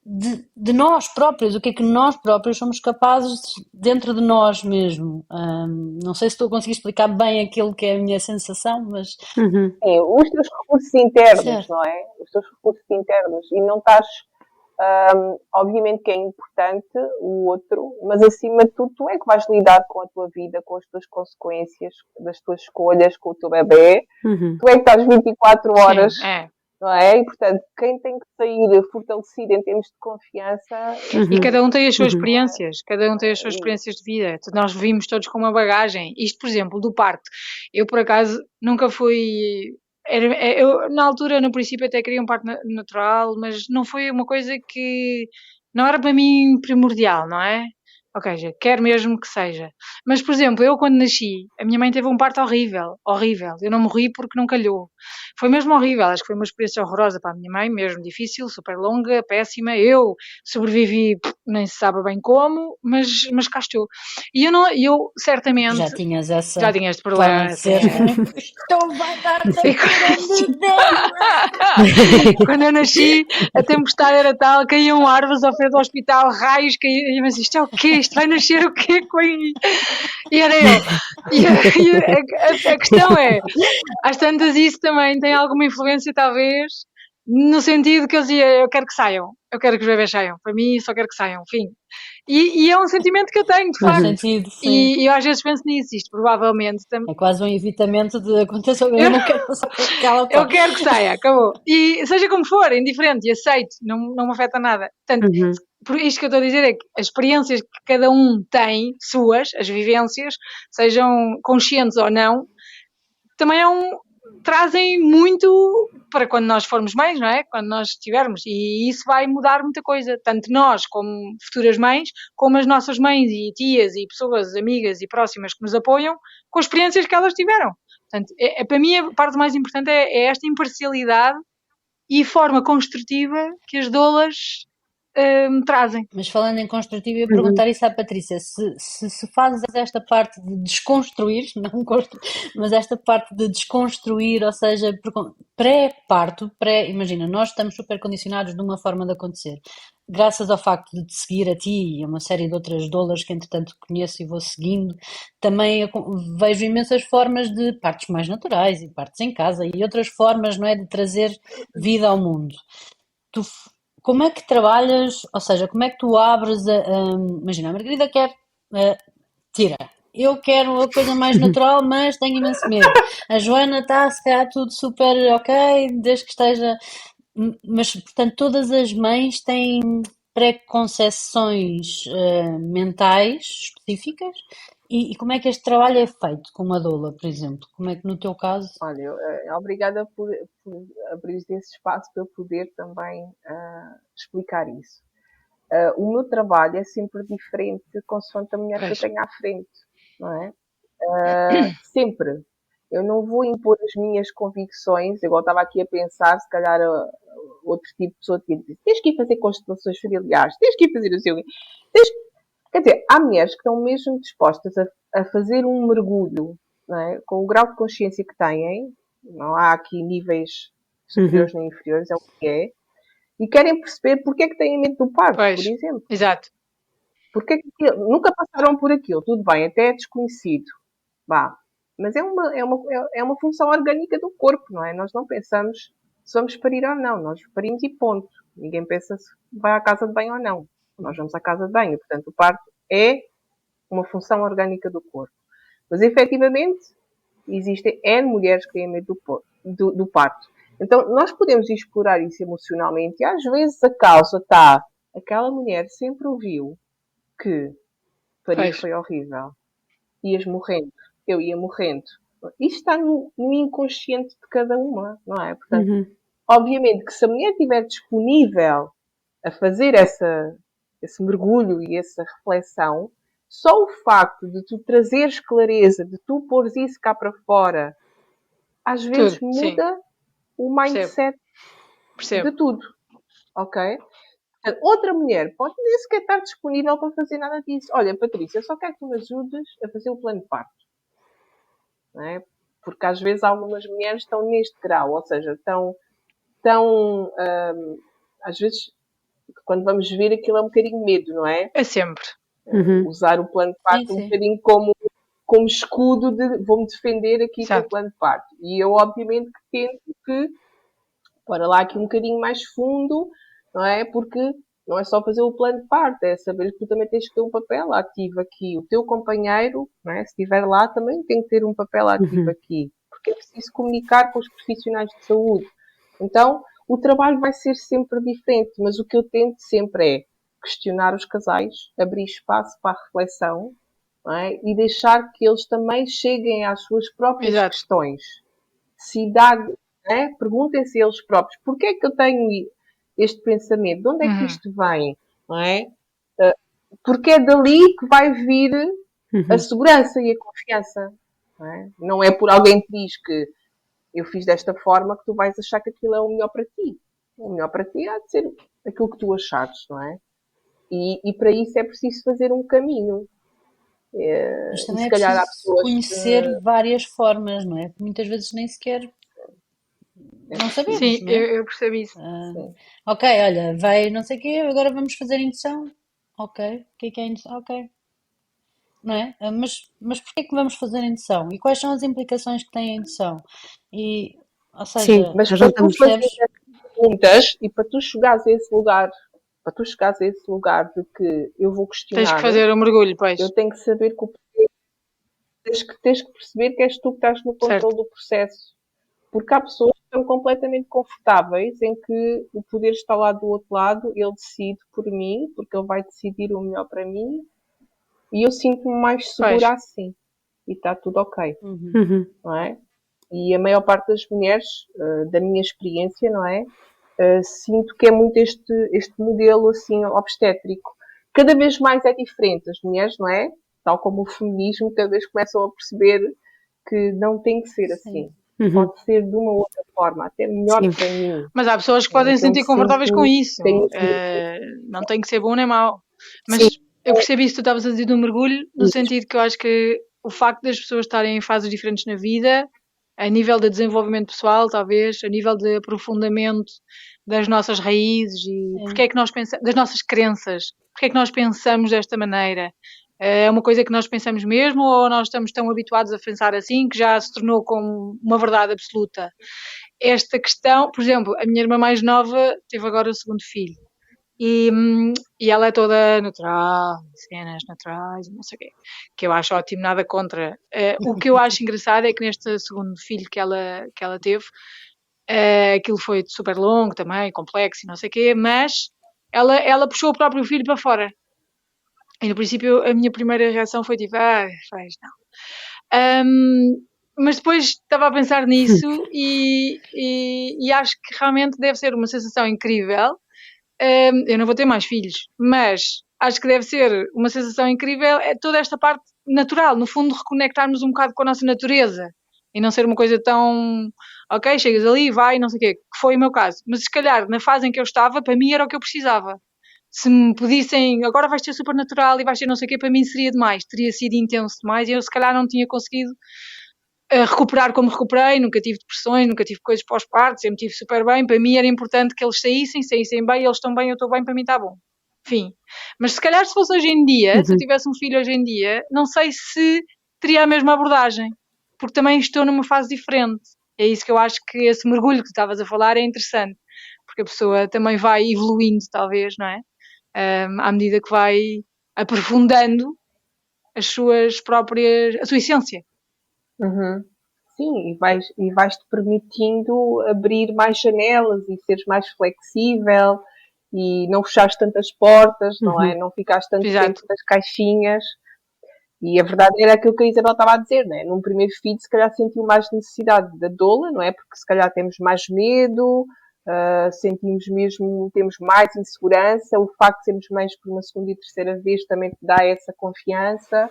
de nós próprios, o que é que nós próprios somos capazes dentro de nós mesmo. Não sei se estou a conseguir explicar bem aquilo que é a minha sensação, mas Uhum. Sim, os teus recursos internos, certo. não é? Os teus recursos internos. E não estás. Obviamente que é importante o outro, mas acima de tudo, tu é que vais lidar com a tua vida, com as tuas consequências, das tuas escolhas, com o teu bebê. Uhum. Tu é que estás 24 horas, Sim, é. não é? E portanto, quem tem que sair fortalecido em termos de confiança. E cada um tem as suas Uhum. experiências, cada um tem as suas experiências de vida. Nós vimos todos com uma bagagem. Isto, por exemplo, do parto. Eu, por acaso, nunca fui. Eu, na altura, no princípio, até queria um parto natural, mas não foi uma coisa que. Não era para mim primordial, não é? Ou seja, quero mesmo que seja. Mas, por exemplo, eu quando nasci, a minha mãe teve um parto horrível, horrível. Eu não morri porque não calhou. Foi mesmo horrível, acho que foi uma experiência horrorosa para a minha mãe, mesmo difícil, super longa, péssima. Eu sobrevivi, nem se sabe bem como, mas cá estou. E eu certamente Já tinhas já essa tinha este forma problema. de ser. Isto vai dar E quando eu nasci, a tempestade era tal, caíam árvores ao pé do hospital, raios caíam, mas isto é o quê? Isto vai nascer o quê? E era eu. A questão é, às tantas isso também tem alguma influência, talvez, no sentido que eu dizia, eu quero que saiam, eu quero que os bebês saiam, para mim só quero que saiam, fim. E é um sentimento que eu tenho, de Faz facto. sentido, sim. E eu às vezes penso nisso, isto provavelmente É quase um evitamento de acontecer, eu não quero passar por aquela eu parte. quero que saia, acabou. E seja como for, indiferente, e aceito, não me afeta nada. Portanto, por isto que eu estou a dizer é que as experiências que cada um tem, suas, as vivências, sejam conscientes ou não, também trazem muito para quando nós formos mães, não é? Quando nós estivermos. E isso vai mudar muita coisa. Tanto nós, como futuras mães, como as nossas mães e tias e pessoas amigas e próximas que nos apoiam, com as experiências que elas tiveram. Portanto, para mim a parte mais importante é esta imparcialidade e forma construtiva que as doulas me trazem. Mas falando em construtivo, eu ia perguntar isso à Patrícia, se fazes esta parte de desconstruir, não construir, mas esta parte de desconstruir, ou seja, pré-parto, imagina, nós estamos super condicionados de uma forma de acontecer. Graças ao facto de te seguir a ti e a uma série de outras doulas que entretanto conheço e vou seguindo, também vejo imensas formas de partos mais naturais e partos em casa e outras formas, não é, de trazer vida ao mundo. Como é que trabalhas, ou seja, como é que tu abres imagina, a Margarida quer, tira. Eu quero a coisa mais natural, mas tenho imenso medo. A Joana está, se calhar, tudo super ok, desde que esteja. Mas, portanto, todas as mães têm preconceções mentais específicas. E como é que este trabalho é feito com uma doula, por exemplo? Como é que no teu caso. Olha, obrigada por abrir esse espaço para eu poder também explicar isso. O meu trabalho é sempre diferente consoante a mulher que eu tenho à frente, não é? Sempre. Eu não vou impor as minhas convicções, igual estava aqui a pensar, se calhar outro tipo de pessoa tinha dito, tens que ir fazer constelações familiares, tens que ir fazer o seu... Quer dizer, há mulheres que estão mesmo dispostas a fazer um mergulho, não é? Com o grau de consciência que têm, não há aqui níveis superiores nem inferiores, é o que é, e querem perceber porque é que têm medo do parto, por exemplo. Exato. Porque é que nunca passaram por aquilo, tudo bem, até é desconhecido. Vá. Mas é uma função orgânica do corpo, não é? Nós não pensamos se vamos parir ou não, nós parimos e ponto. Ninguém pensa se vai à casa de banho ou não. Nós vamos à casa de banho, portanto o parto é uma função orgânica do corpo. Mas efetivamente existem N mulheres que têm medo do parto. Então, nós podemos explorar isso emocionalmente e às vezes a causa está, aquela mulher sempre ouviu que parir foi horrível, ias morrendo, eu ia morrendo. Isto está no inconsciente de cada uma, não é? Portanto, obviamente que se a mulher estiver disponível a fazer esse mergulho e essa reflexão, só o facto de tu trazeres clareza, de tu pôres isso cá para fora, às vezes muda o mindset de tudo, ok? Outra mulher pode nem sequer estar disponível para fazer nada disso. Olha, Patrícia, eu só quero que tu me ajudes a fazer o plano de parto. Não é? Porque às vezes algumas mulheres estão neste grau, ou seja, estão às vezes, quando vamos ver, aquilo é um bocadinho medo, não é? É sempre. Usar o plano de parto um bocadinho como escudo de vou-me defender aqui com o plano de parto. E eu, obviamente, que tento que bora lá aqui um bocadinho mais fundo, não é? Porque não é só fazer o plano de parto, é saber que tu também tens que ter um papel ativo aqui. O teu companheiro, não é? Se estiver lá, também tem que ter um papel ativo aqui. Porque é preciso comunicar com os profissionais de saúde. Então, o trabalho vai ser sempre diferente, mas o que eu tento sempre é questionar os casais, abrir espaço para a reflexão, não é? E deixar que eles também cheguem às suas próprias questões. Se dá, é? Perguntem-se eles próprios, porquê é que eu tenho este pensamento? De onde é que isto vem? Não é? Porque é dali que vai vir a segurança e a confiança. Não é por alguém que diz que eu fiz desta forma que tu vais achar que aquilo é o melhor para ti. O melhor para ti há de ser aquilo que tu achares, não é? E para isso é preciso fazer um caminho. Mas também é preciso conhecer várias formas, não é? Muitas vezes nem sequer não sabemos. Sim, não é? eu percebi isso. Ok, olha, vai não sei o quê, agora vamos fazer indução. Ok, o que é indução? Ok. Não é? Mas porquê é que vamos fazer a indução? E quais são as implicações que tem a indução? E, ou seja, mas para tu fazer perguntas e para tu chegares a esse lugar, de que eu vou questionar. Tens que fazer o mergulho, pois. Eu tenho que saber que tens que perceber que és tu que estás no controle do processo. Porque há pessoas que estão completamente confortáveis em que o poder está lá do outro lado, ele decide por mim, porque ele vai decidir o melhor para mim, e eu sinto-me mais segura assim. E está tudo ok. Não é? E a maior parte das mulheres, da minha experiência, não é? Sinto que é muito este modelo assim obstétrico. Cada vez mais é diferente. As mulheres, não é? Tal como o feminismo, cada vez começam a perceber que não tem que ser assim. Pode ser de uma outra forma, até melhor para mim. Mas há pessoas que podem se sentir confortáveis com isso. Não tem que ser bom nem mau. Mas eu percebi isso que tu estavas a dizer do mergulho, no sentido que eu acho que o facto das pessoas estarem em fases diferentes na vida, a nível de desenvolvimento pessoal, talvez, a nível de aprofundamento das nossas raízes e porque é que nós pensamos, das nossas crenças, porque é que nós pensamos desta maneira. É uma coisa que nós pensamos mesmo ou nós estamos tão habituados a pensar assim que já se tornou como uma verdade absoluta? Esta questão, por exemplo, a minha irmã mais nova teve agora o segundo filho e ela é toda natural, cenas naturais, não sei o quê, que eu acho ótimo, nada contra. O que eu acho engraçado é que neste segundo filho que ela teve, aquilo foi super longo também, complexo e não sei o quê, mas ela puxou o próprio filho para fora. E no princípio a minha primeira reação foi tipo, faz não. Mas depois estava a pensar nisso e acho que realmente deve ser uma sensação incrível. Eu não vou ter mais filhos, mas acho que deve ser uma sensação incrível toda esta parte natural, no fundo reconectarmos um bocado com a nossa natureza e não ser uma coisa tão, ok, chegas ali, vai, não sei o quê, que foi o meu caso. Mas se calhar na fase em que eu estava, para mim era o que eu precisava. Se me pedissem, agora vais ser super natural e vais ter não sei o quê, para mim seria demais, teria sido intenso demais e eu se calhar não tinha conseguido recuperar como recuperei, nunca tive depressões, nunca tive coisas pós-parto, sempre tive super bem, para mim era importante que eles saíssem bem, eles estão bem, eu estou bem, para mim está bom. Enfim, mas se calhar se fosse hoje em dia, se eu tivesse um filho hoje em dia, não sei se teria a mesma abordagem, porque também estou numa fase diferente. É isso que eu acho que esse mergulho que tu estavas a falar é interessante, porque a pessoa também vai evoluindo, talvez, não é? À medida que vai aprofundando as suas próprias, a sua essência. sim, e vais-te permitindo abrir mais janelas e seres mais flexível e não fechares tantas portas, não é? Não ficares tanto Exato. dentro das caixinhas. E a verdade era aquilo que a Isabel estava a dizer, não é? Num primeiro feed, se calhar sentiu mais necessidade da doula, não é? Porque se calhar temos mais medo, sentimos mesmo, temos mais insegurança. O facto de sermos mães por uma segunda e terceira vez também te dá essa confiança.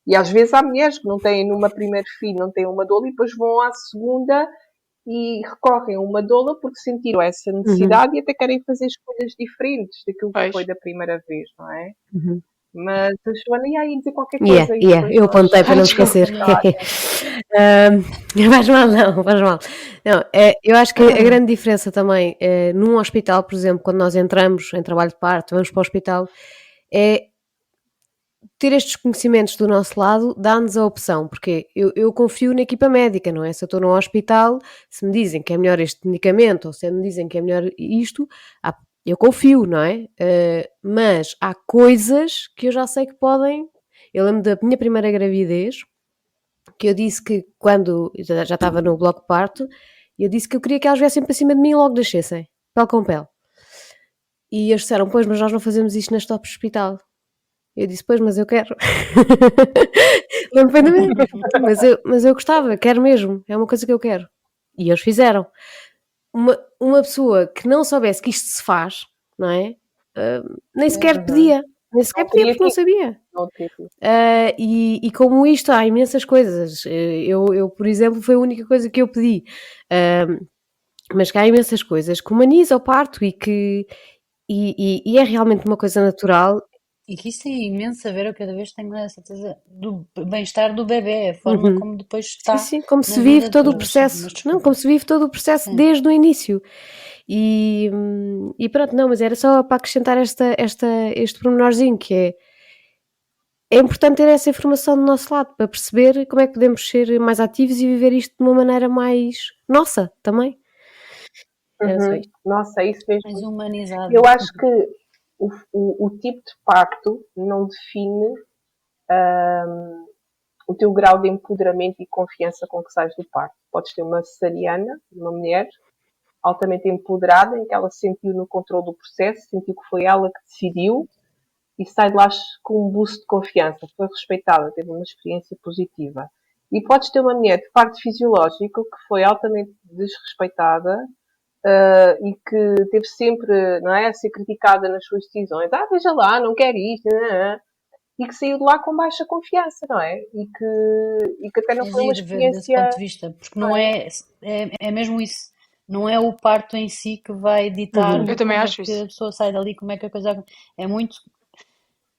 E às vezes há mulheres que não têm numa primeira filho, não têm uma doula e depois vão à segunda e recorrem a uma doula porque sentiram essa necessidade e até querem fazer escolhas diferentes daquilo que foi da primeira vez, não é? Mas a Joana ia aí dizer qualquer coisa. Eu apontei para não esquecer. Faz mal, não, faz mal. Não, eu acho que a grande diferença também num hospital, por exemplo, quando nós entramos em trabalho de parto, vamos para o hospital, é ter estes conhecimentos do nosso lado, dá-nos a opção, porque eu confio na equipa médica, não é? Se eu estou num hospital, se me dizem que é melhor este medicamento ou se me dizem que é melhor isto, eu confio, não é? Mas há coisas que eu já sei que podem... Eu lembro da minha primeira gravidez, que eu disse que quando já estava no bloco de parto, eu disse que eu queria que elas viessem para cima de mim e logo descessem, pele com pele. E eles disseram, pois, mas nós não fazemos isto neste hospital. Eu disse, pois, mas eu quero. Não me mas eu gostava, quero mesmo, é uma coisa que eu quero. E eles fizeram. Uma pessoa que não soubesse que isto se faz, não é? Nem sequer pedia. Nem sequer pedia porque não sabia. E como isto, há imensas coisas. Eu, por exemplo, foi a única coisa que eu pedi. Mas que há imensas coisas que humaniza o parto e que e é realmente uma coisa natural. E que isso é imenso a ver, eu cada vez tenho a certeza do bem-estar do bebê, a forma como depois está. Sim, como se vive todo o processo. Não, como se vive todo o processo desde o início. E pronto, não, mas era só para acrescentar este pormenorzinho, que é importante ter essa informação do nosso lado, para perceber como é que podemos ser mais ativos e viver isto de uma maneira mais nossa também. Nossa, é isso mesmo. Mais humanizado. Eu acho que o tipo de parto não define o teu grau de empoderamento e confiança com que sais do parto. Podes ter uma cesariana, uma mulher altamente empoderada, em que ela se sentiu no controle do processo, sentiu que foi ela que decidiu e sai de lá com um boost de confiança, foi respeitada, teve uma experiência positiva. E podes ter uma mulher de parto fisiológico que foi altamente desrespeitada e que teve sempre, não é, a ser criticada nas suas decisões. Veja lá, não quer isto, não é? E que saiu de lá com baixa confiança, não é? E que até não foi uma experiência... Desse ponto de vista, porque não é mesmo isso. Não é o parto em si que vai ditar Eu também acho que isso. a pessoa sai dali, como é que a coisa... É muito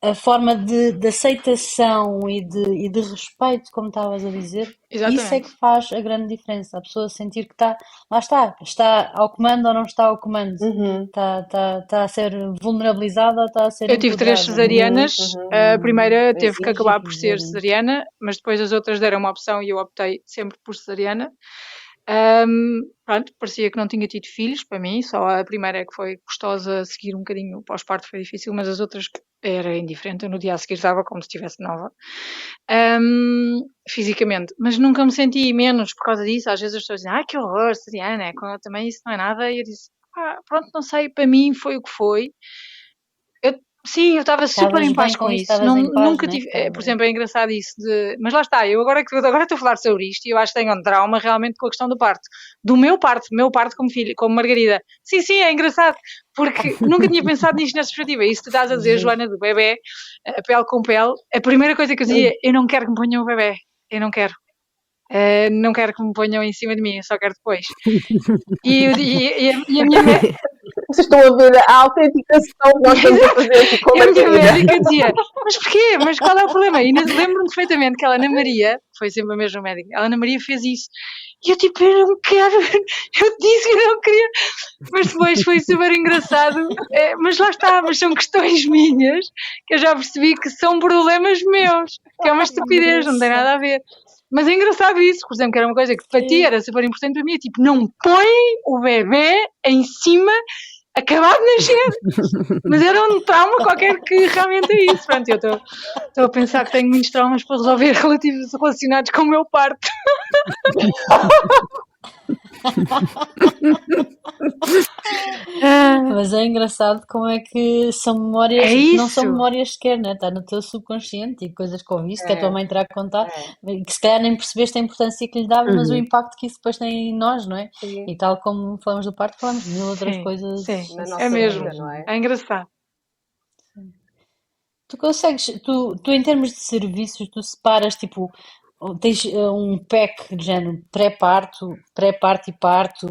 a forma de aceitação e de respeito, como estavas a dizer. Exatamente. Isso é que faz a grande diferença. A pessoa sentir que está ao comando ou não está ao comando. Está a ser vulnerabilizada ou está a ser Eu tive 3 cesarianas. A primeira teve que acabar por ser cesariana. cesariana, mas depois as outras deram uma opção e eu optei sempre por cesariana. Pronto, parecia que não tinha tido filhos para mim, só a primeira é que foi custosa, a seguir um bocadinho o pós-parto foi difícil, mas as outras era indiferente, eu no dia a seguir estava como se estivesse nova, fisicamente, mas nunca me senti menos por causa disso. Às vezes as pessoas dizem, que horror, cesariana, também isso não é nada, e eu disse, pronto, não sei, para mim foi o que foi. Sim, eu estava super em paz com isso. Nunca tive. Por exemplo, é engraçado isso de. Mas lá está, eu agora estou a falar sobre isto e eu acho que tenho um trauma realmente com a questão do parto. Do meu parto como filho, como Margarida. Sim, é engraçado, porque nunca tinha pensado nisto nessa perspectiva. Isso que tu estás a dizer, Joana, do bebê, pele com pele. A primeira coisa que eu dizia, eu não quero que me ponham o bebê. Eu não quero. Não quero que me ponham em cima de mim, eu só quero depois. E a minha Vocês estão a ver a autenticação que nós estamos a fazer aqui com a minha médica dizia, mas porquê? Mas qual é o problema? E lembro-me perfeitamente que a Ana Maria, foi sempre a mesma médica, a Ana Maria fez isso. E eu eu não quero, eu disse que eu não queria, mas depois foi super engraçado. Mas lá está, mas são questões minhas, que eu já percebi que são problemas meus, que é uma estupidez, não tem nada a ver. Mas é engraçado isso, por exemplo, que era uma coisa que para ti era super importante, para mim, tipo, não põe o bebê em cima acabado de nascer, mas era um trauma qualquer que realmente é isso. Pronto, eu estou a pensar que tenho muitos traumas para resolver relacionados com o meu parto. Mas é engraçado como é que são memórias É que não são isso. memórias sequer, né? Está no teu subconsciente e coisas que ouviste, que a tua É, mãe terá a contar, é, que se calhar nem percebeste a importância que lhe dava, mas o Uhum. impacto que isso depois tem em nós, não é? sim, E tal como falamos do parto, falamos de mil outras Sim, coisas sim, na é nossa mesmo. vida, associadas, não não é? é? É engraçado. Tu consegues, tu em termos de serviços, tu separas tipo, tens um pack de género pré-parto e parto,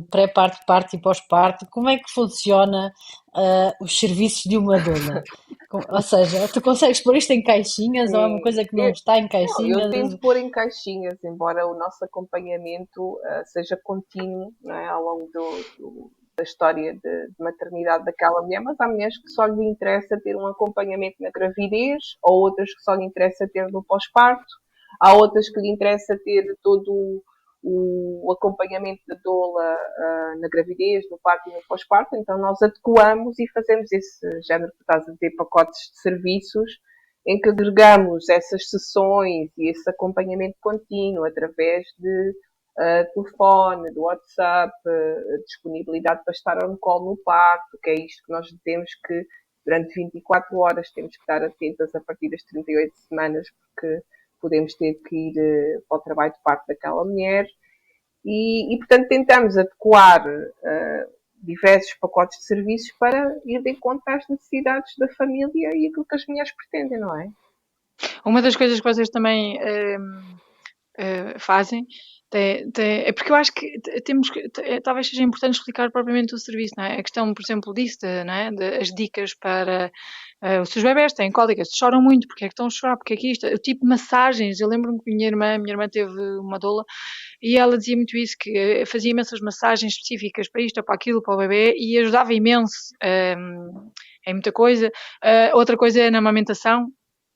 parto e pós-parto. Como é que funciona os serviços de uma doula? Ou seja, tu consegues pôr isto em caixinhas ou é uma Sim. coisa que não está em Não, eu caixinhas? tento pôr em caixinhas, embora o nosso acompanhamento seja contínuo, não é, ao longo da história de maternidade daquela mulher, mas há mulheres que só lhe interessa ter um acompanhamento na gravidez, ou outras que só lhe interessa ter no pós-parto, há outras que lhe interessa ter todo o acompanhamento da doula na gravidez, no parto e no pós-parto, então nós adequamos e fazemos esse género que estás a dizer, pacotes de serviços, em que agregamos essas sessões e esse acompanhamento contínuo através de telefone, do WhatsApp, disponibilidade para estar on call no parto, que é isto que nós dizemos que durante 24 horas temos que estar atentas a partir das 38 semanas, porque podemos ter que ir para o trabalho de parto daquela mulher. Portanto, tentamos adequar diversos pacotes de serviços para ir de encontro às necessidades da família e aquilo que as mulheres pretendem, não é? Uma das coisas que vocês também fazem é porque eu acho que temos que talvez seja importante explicar propriamente o serviço, não é? A questão, por exemplo, disso, não é? As dicas para se os bebés têm cólicas, se choram muito, porque é que estão a chorar, porque é que isto, o tipo de massagens, eu lembro-me que minha irmã teve uma doula e ela dizia muito isso, que fazia imensas massagens específicas para isto ou para aquilo, para o bebê, e ajudava imenso em muita coisa. Outra coisa é na amamentação,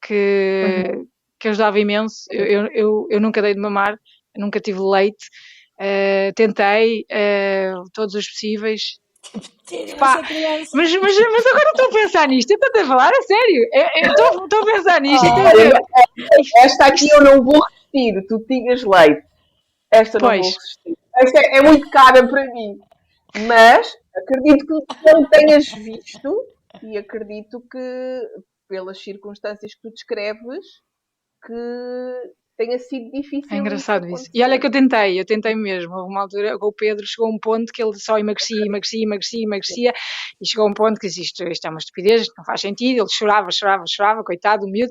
que ajudava imenso. Eu nunca dei de mamar, nunca tive leite, tentei todos os possíveis. Tirem Pá, essa criança! mas agora estou a pensar nisto, eu estou a falar a sério, eu estou a pensar nisto e estou a Olha, dizer, esta aqui eu não vou resistir. Tu tinhas leite. Esta não vou pois, resistir. Esta é muito cara para mim. Mas acredito que não tenhas visto e acredito que, pelas circunstâncias que tu descreves, que tenha sido é difícil isso engraçado isso. E olha que acontecer. eu tentei mesmo. Houve uma altura com o Pedro, chegou a um ponto que ele só emagrecia, e chegou a um ponto que disse, isto é uma estupidez, isto não faz sentido. Ele chorava, coitado, o miúdo.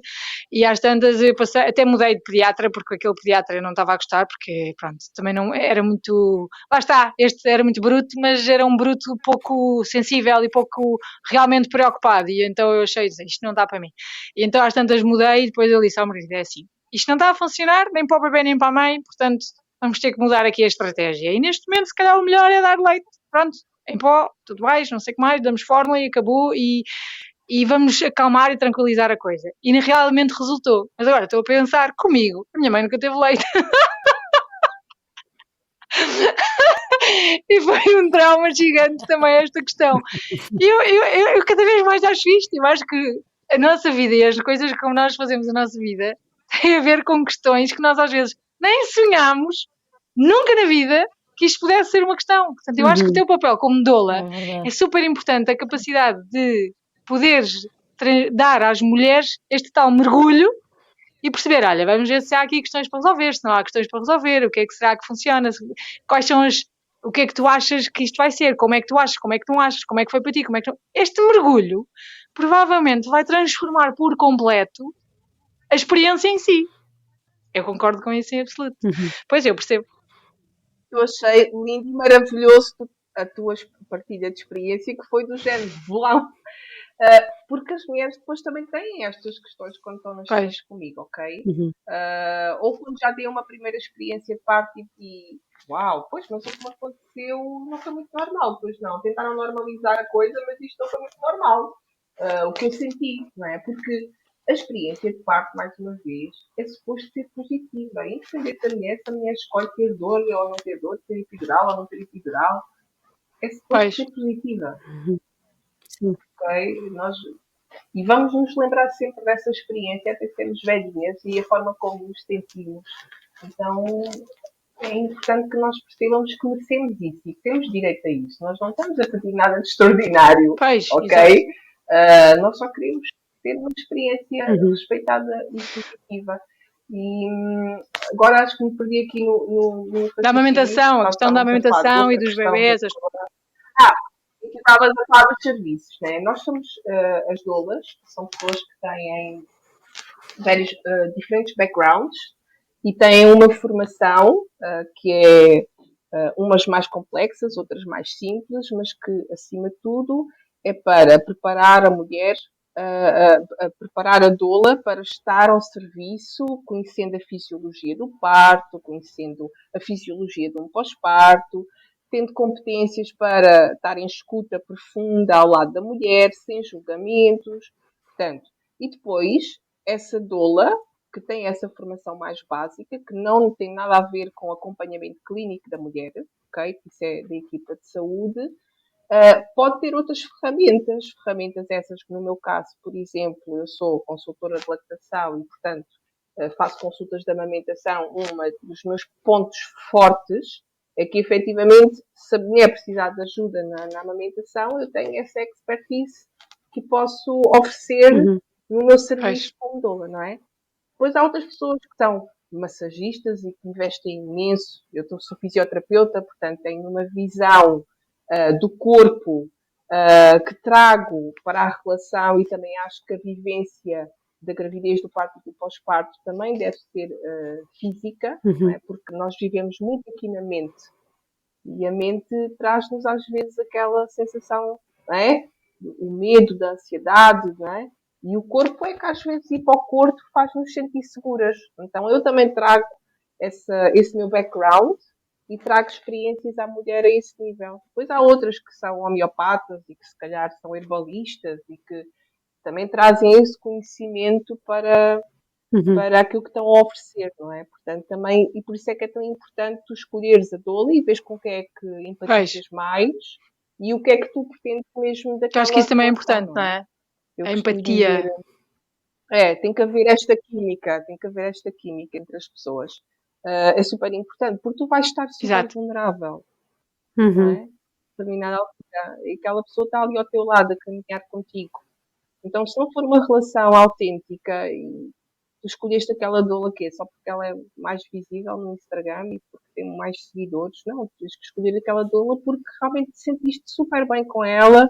E às tantas eu passei, até mudei de pediatra, porque aquele pediatra eu não estava a gostar, porque pronto, também não era muito. Lá está, este era muito bruto, mas era um bruto pouco sensível e pouco realmente preocupado. E então eu achei, isto não dá para mim. E então às tantas mudei, e depois ele disse, marido, é assim. Isto não está a funcionar, nem para o bebê nem para a mãe, portanto vamos ter que mudar aqui a estratégia. E neste momento, se calhar, o melhor é dar leite. Pronto, em pó, tudo mais, não sei o que mais, damos fórmula e acabou. E vamos acalmar e tranquilizar a coisa. E realmente resultou. Mas agora estou a pensar comigo. A minha mãe nunca teve leite. E foi um trauma gigante também esta questão. E eu cada vez mais acho isto. Eu acho que a nossa vida e as coisas como nós fazemos a nossa vida têm a ver com questões que nós às vezes nem sonhámos, nunca na vida, que isto pudesse ser uma questão. Portanto, eu acho que o teu papel como doula É verdade. é super importante, a capacidade de poderes dar às mulheres este tal mergulho e perceber, olha, vamos ver se há aqui questões para resolver, se não há questões para resolver, o que é que será que funciona, quais são o que é que tu achas que isto vai ser, como é que tu achas, como é que tu não achas, como é que foi para ti, como é que tu... Este mergulho provavelmente vai transformar por completo a experiência em si. Eu concordo com isso em absoluto. Pois eu percebo. Eu achei lindo e maravilhoso a tua partilha de experiência, que foi do género volão. Porque as mulheres depois também têm estas questões quando estão nas sessões comigo, ok? Ou quando já têm uma primeira experiência de parto e uau, pois, mas o que me aconteceu não foi muito normal, pois não. Tentaram normalizar a coisa, mas isto não foi muito normal. O que eu senti, não é? Porque a experiência de parto, mais uma vez, é suposto ser positiva. Independente da mulher, se a mulher escolhe ter dor ou não ter dor, ter epidural ou não ter epidural, é suposto ser positiva. Sim. ok? E vamos nos lembrar sempre dessa experiência até sermos velhinhas e a forma como nos sentimos. Então, é importante que nós percebamos que merecemos isso e que temos direito a isso. Nós não estamos a pedir nada de extraordinário, Pois, ok? Nós só queremos ter uma experiência respeitada e positiva. E agora acho que me perdi aqui no da amamentação, a questão da amamentação e dos bebés. E estavas a falar dos serviços, né? Nós somos as doulas, que são pessoas que têm vários diferentes backgrounds e têm uma formação que é umas mais complexas, outras mais simples, mas que, acima de tudo, é para preparar a mulher, preparar a doula para estar ao serviço, conhecendo a fisiologia do parto, conhecendo a fisiologia de um pós-parto, tendo competências para estar em escuta profunda ao lado da mulher, sem julgamentos, portanto. E depois, essa doula, que tem essa formação mais básica, que não tem nada a ver com o acompanhamento clínico da mulher, ok? Isso é da equipa de saúde, pode ter outras ferramentas essas que no meu caso, por exemplo, eu sou consultora de lactação e, portanto, faço consultas de amamentação. Um dos meus pontos fortes é que, efetivamente, se a mulher precisar de ajuda na amamentação, eu tenho essa expertise que posso oferecer no meu serviço como doula, não é? Depois há outras pessoas que são massagistas e que investem imenso. Eu sou fisioterapeuta, portanto, tenho uma visão do corpo que trago para a relação e também acho que a vivência da gravidez, do parto e do pós-parto também deve ser física, não é? Porque nós vivemos muito aqui na mente e a mente traz-nos às vezes aquela sensação, não é? O medo, da ansiedade, não é? E o corpo é que às vezes ir para o corpo faz-nos sentir seguras. Então eu também trago esse meu background e trago experiências à mulher a esse nível. Depois há outras que são homeopatas e que se calhar são herbalistas e que também trazem esse conhecimento para aquilo que estão a oferecer, não é? Portanto, também, e por isso é que é tão importante tu escolheres a doula e vês com o que é que empatizas mais e o que é que tu pretendes mesmo daquela. Eu acho que isso também é importante, não é? A empatia. Tem que haver esta química, entre as pessoas. É super importante, porque tu vais estar super vulnerável, não é? Determinada altura, e aquela pessoa está ali ao teu lado a caminhar contigo. Então, se não for uma relação autêntica e tu escolheste aquela doula que é só porque ela é mais visível no Instagram e porque tem mais seguidores, não, tens que escolher aquela doula porque realmente te sentiste super bem com ela,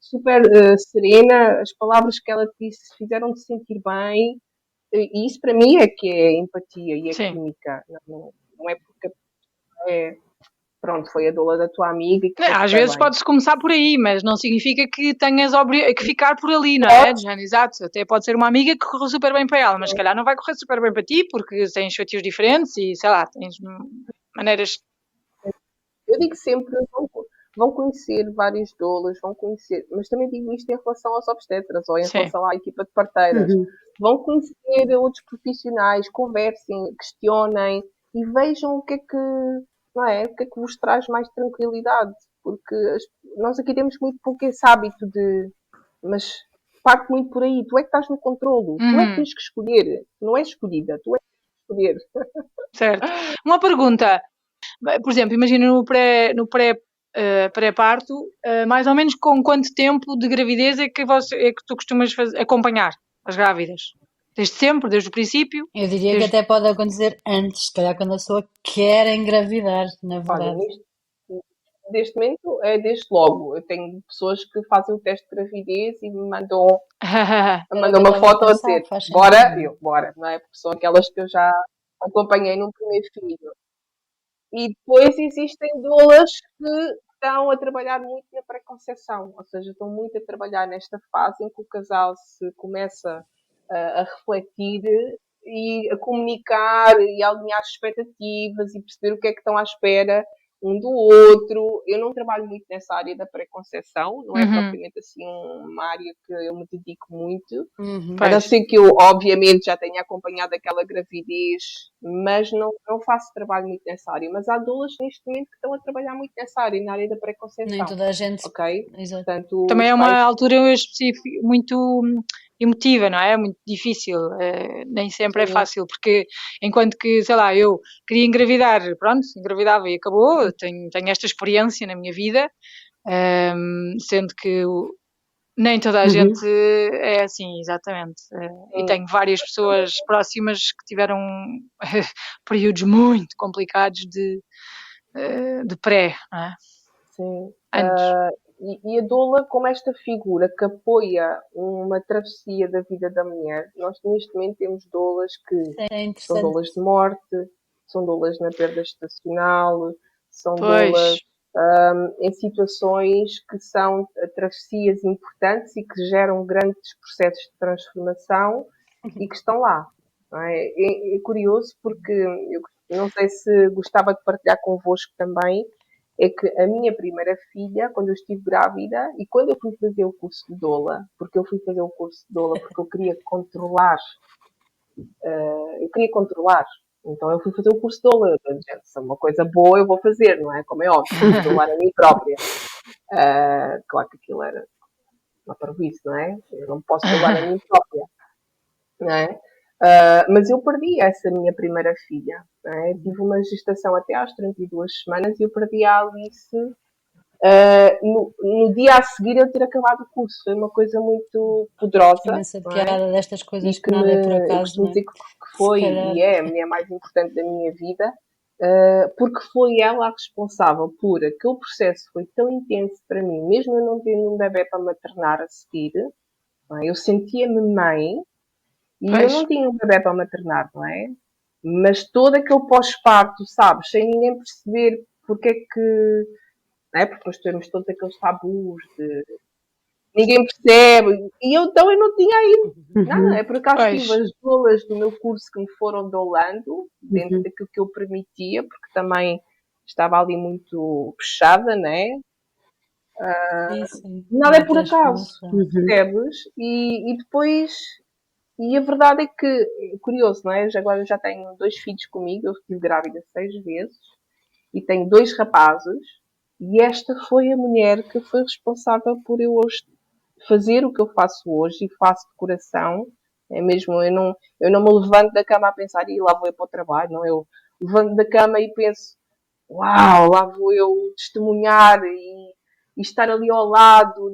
super serena, as palavras que ela te disse fizeram-te sentir bem, e isso para mim é que é empatia e é química, não é porque pronto, foi a doula da tua amiga. E que às vezes pode-se começar por aí, mas não significa que tenhas que ficar por ali, não é? Exato, até pode ser uma amiga que correu super bem para ela, mas se calhar não vai correr super bem para ti, porque tens feitios diferentes e, sei lá, tens maneiras... Eu digo sempre, vão conhecer várias doulas, vão conhecer, mas também digo isto em relação aos obstetras ou em relação à equipa de parteiras. Vão conhecer outros profissionais, conversem, questionem e vejam o que é que, não é? O que é que vos traz mais tranquilidade, porque nós aqui temos muito pouco esse hábito mas parte muito por aí, tu é que estás no controlo, tu é que tens que escolher, não és escolhida, tu é que tens que escolher. Certo. Uma pergunta, por exemplo, imagina no pré-parto, mais ou menos com quanto tempo de gravidez é que tu costumas acompanhar as grávidas? Desde sempre, desde o princípio? Eu diria que até pode acontecer antes, se calhar quando a pessoa quer engravidar, na verdade. Olha, neste momento é desde logo. Eu tenho pessoas que fazem o teste de gravidez e me mandam uma foto a dizer bora, não é? Porque são aquelas que eu já acompanhei num primeiro filho. E depois existem doulas que estão a trabalhar muito na pré-conceição, ou seja, estão muito a trabalhar nesta fase em que o casal se começa a refletir e a comunicar e a alinhar expectativas e perceber o que é que estão à espera um do outro. Eu não trabalho muito nessa área da pré-conceição, não é propriamente assim uma área que eu me dedico muito. A não ser que eu, obviamente, já tenha acompanhado aquela gravidez, mas não faço trabalho muito nessa área. Mas há doulas neste momento que estão a trabalhar muito nessa área, na área da Nem pré-conceição. toda a gente. Ok? Exato. Portanto, Também os é uma pais. altura específica, muito emotiva, não é? Muito difícil, nem sempre é Sim. fácil, porque enquanto que, sei lá, eu queria engravidar, pronto, engravidava e acabou, tenho esta experiência na minha vida, sendo que nem toda a gente é assim, exatamente. E tenho várias pessoas próximas que tiveram períodos muito complicados de pré, não é? Sim. Anos. E a doula, como esta figura que apoia uma travessia da vida da mulher, nós neste momento temos doulas que É são interessante. doulas de morte, são doulas na perda estacional, são Pois. doulas em situações que são travessias importantes e que geram grandes processos de transformação e que estão lá. Não é? É curioso porque eu não sei se gostava de partilhar convosco também, é que a minha primeira filha, quando eu estive grávida e quando eu fui fazer o curso de doula, porque eu fui fazer o curso de doula porque eu queria controlar, então eu fui fazer o curso de doula. Se é uma coisa boa eu vou fazer, não é? Como é óbvio, vou doular a mim própria. Claro que aquilo era uma parvoíce, não é? Eu não posso doular a mim própria, não é? Mas eu perdi essa minha primeira filha. Não é? Tive uma gestação até às 32 semanas e eu perdi a Alice no dia a seguir eu ter acabado o curso. Foi uma coisa muito poderosa. Imensa Não é? piada destas E coisas que que nada é por eu acaso, costumo não é? dizer que Se foi calhar. e é a mulher mais importante da minha vida, porque foi ela a responsável por aquele processo. Foi tão intenso para mim, mesmo eu não tendo um bebê para maternar a seguir, não é? Eu sentia-me mãe e eu Pois. não tinha um bebê para maternar, não é? Mas todo aquele pós-parto, sabes, sem ninguém perceber porque é que. Não é? Porque nós temos todos aqueles tabus de ninguém percebe. E eu então eu não tinha aí nada. É por acaso Pois. tive as doulas do meu curso que me foram doulando, dentro daquilo que eu permitia, porque também estava ali muito fechada, né? Sim. Nada é Na por acaso, transformação. percebes? E depois. E a verdade é que, é curioso, não é? Agora eu já tenho 2 filhos comigo, eu estive grávida 6 vezes e tenho 2 rapazes, e esta foi a mulher que foi responsável por eu hoje fazer o que eu faço hoje e faço de coração. É mesmo, eu não me levanto da cama a pensar, e lá vou eu para o trabalho, não, eu levanto da cama e penso, uau, lá vou eu testemunhar e estar ali ao lado,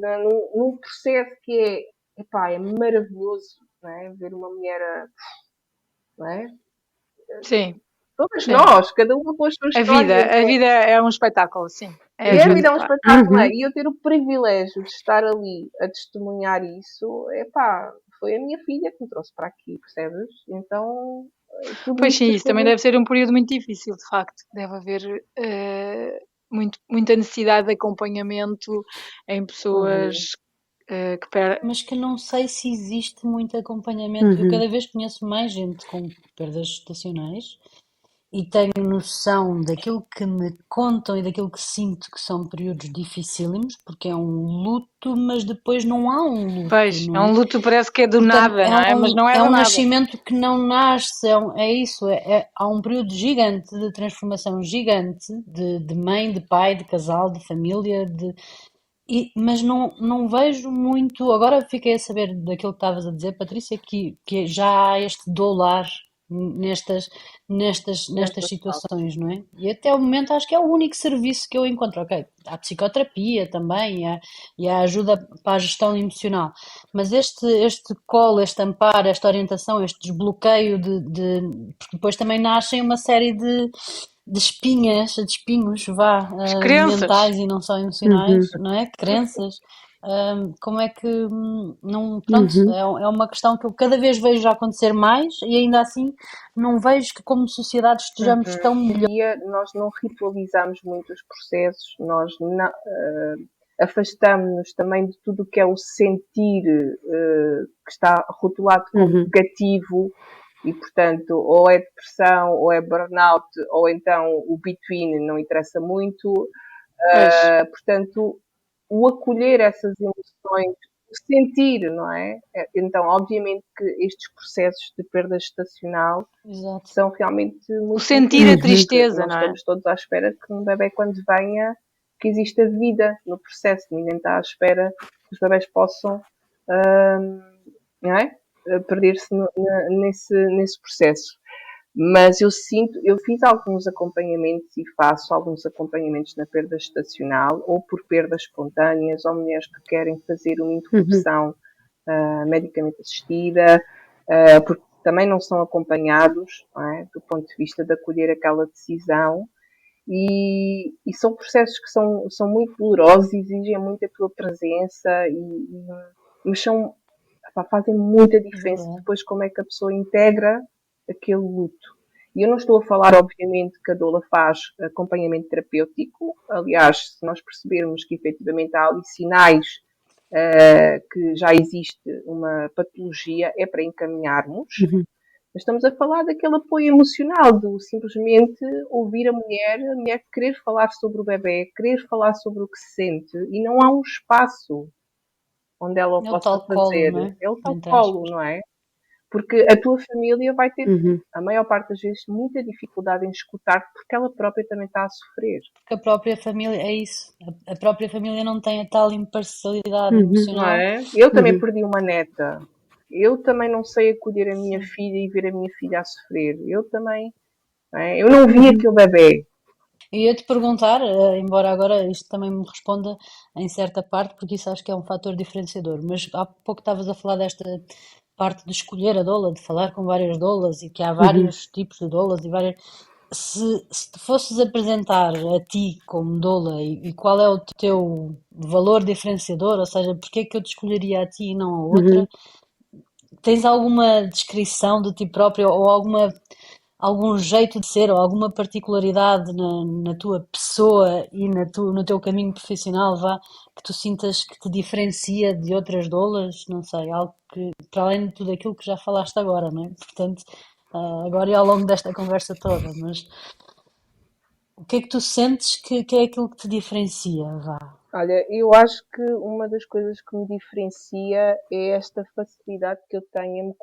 num processo que epá, é maravilhoso, não é? Ver uma mulher, não é? Sim. Todas Sim. nós, cada uma com as suas histórias. A vida é um espetáculo, sim. E a vida é um espetacular. espetáculo, não é? E eu ter o privilégio de estar ali a testemunhar isso, epá, foi a minha filha que me trouxe para aqui, percebes? Então, tudo Pois sim, isto isso também foi deve ser um período muito difícil, de facto. Deve haver muita necessidade de acompanhamento em pessoas que perdem. Mas que não sei se existe muito acompanhamento. Eu cada vez conheço mais gente com perdas gestacionais e tenho noção daquilo que me contam e daquilo que sinto que são períodos dificílimos, porque é um luto, mas depois não há um luto, Pois, não é um é? luto, parece que é do Portanto, nada, não é? Mas não é é do um nada. nascimento que não nasce, é isso, há um período gigante de transformação gigante de mãe, de pai, de casal, de família, mas não vejo muito. Agora fiquei a saber daquilo que estavas a dizer, Patrícia, que já há este dólar nestas nesta fase. situações, não é? E até o momento acho que é o único serviço que eu encontro. Ok, há psicoterapia também, e há ajuda para a gestão emocional, mas este colo, este amparo, esta orientação, este desbloqueio porque depois também nascem uma série de espinhas, de espinhos, As crenças. mentais e não só emocionais, não é? Crenças. Como é que não, pronto, é uma questão que eu cada vez vejo acontecer mais e ainda assim não vejo que como sociedade estejamos tão melhor. Nós não ritualizamos muito os processos, nós afastamos-nos também de tudo o que é o sentir que está rotulado como negativo. E, portanto, ou é depressão, ou é burnout, ou então o between não interessa muito. Portanto, o acolher essas emoções, o sentir, não é? Então, obviamente que estes processos de perda gestacional Exato. são realmente muito... O sentir a tristeza, nós não é? estamos todos à espera que um bebê, quando venha, que exista vida no processo. Ninguém está à espera que os bebés possam, não é? Perder-se nesse processo. Mas eu fiz alguns acompanhamentos e faço alguns acompanhamentos na perda gestacional, ou por perda espontâneas, ou mulheres que querem fazer uma interrupção medicamente assistida, porque também não são acompanhados, não é? Do ponto de vista de acolher aquela decisão. E são processos que são muito dolorosos, exigem muito a tua presença, mas fazem muita diferença depois como é que a pessoa integra aquele luto. E eu não estou a falar, obviamente, que a doula faz acompanhamento terapêutico. Aliás, se nós percebermos que efetivamente há ali sinais que já existe uma patologia, é para encaminharmos. Mas estamos a falar daquele apoio emocional, de simplesmente ouvir a mulher querer falar sobre o bebê, querer falar sobre o que se sente, e não há um espaço onde ela o possa fazer. Não é? É o tal colo, não é? Porque a tua família vai ter, a maior parte das vezes, muita dificuldade em escutar, porque ela própria também está a sofrer. Porque a própria família, é isso, a própria família não tem a tal imparcialidade emocional. Não é? Eu também perdi uma neta. Eu também não sei acolher a minha filha e ver a minha filha a sofrer. Eu também. Não é? Eu não vi aquele bebê. E ia-te perguntar, embora agora isto também me responda em certa parte, porque isso acho que é um fator diferenciador, mas há pouco estavas a falar desta parte de escolher a doula, de falar com várias doulas e que há vários tipos de doulas e várias... Se te fosses apresentar a ti como doula e qual é o teu valor diferenciador, ou seja, porque é que eu te escolheria a ti e não a outra, tens alguma descrição de ti própria ou algum jeito de ser ou alguma particularidade na tua pessoa e no teu caminho profissional, vá, que tu sintas que te diferencia de outras doulas? Não sei, algo que, para além de tudo aquilo que já falaste agora, não é? Portanto, agora e ao longo desta conversa toda, mas o que é que tu sentes que é aquilo que te diferencia, vá? Olha, eu acho que uma das coisas que me diferencia é esta facilidade que eu tenho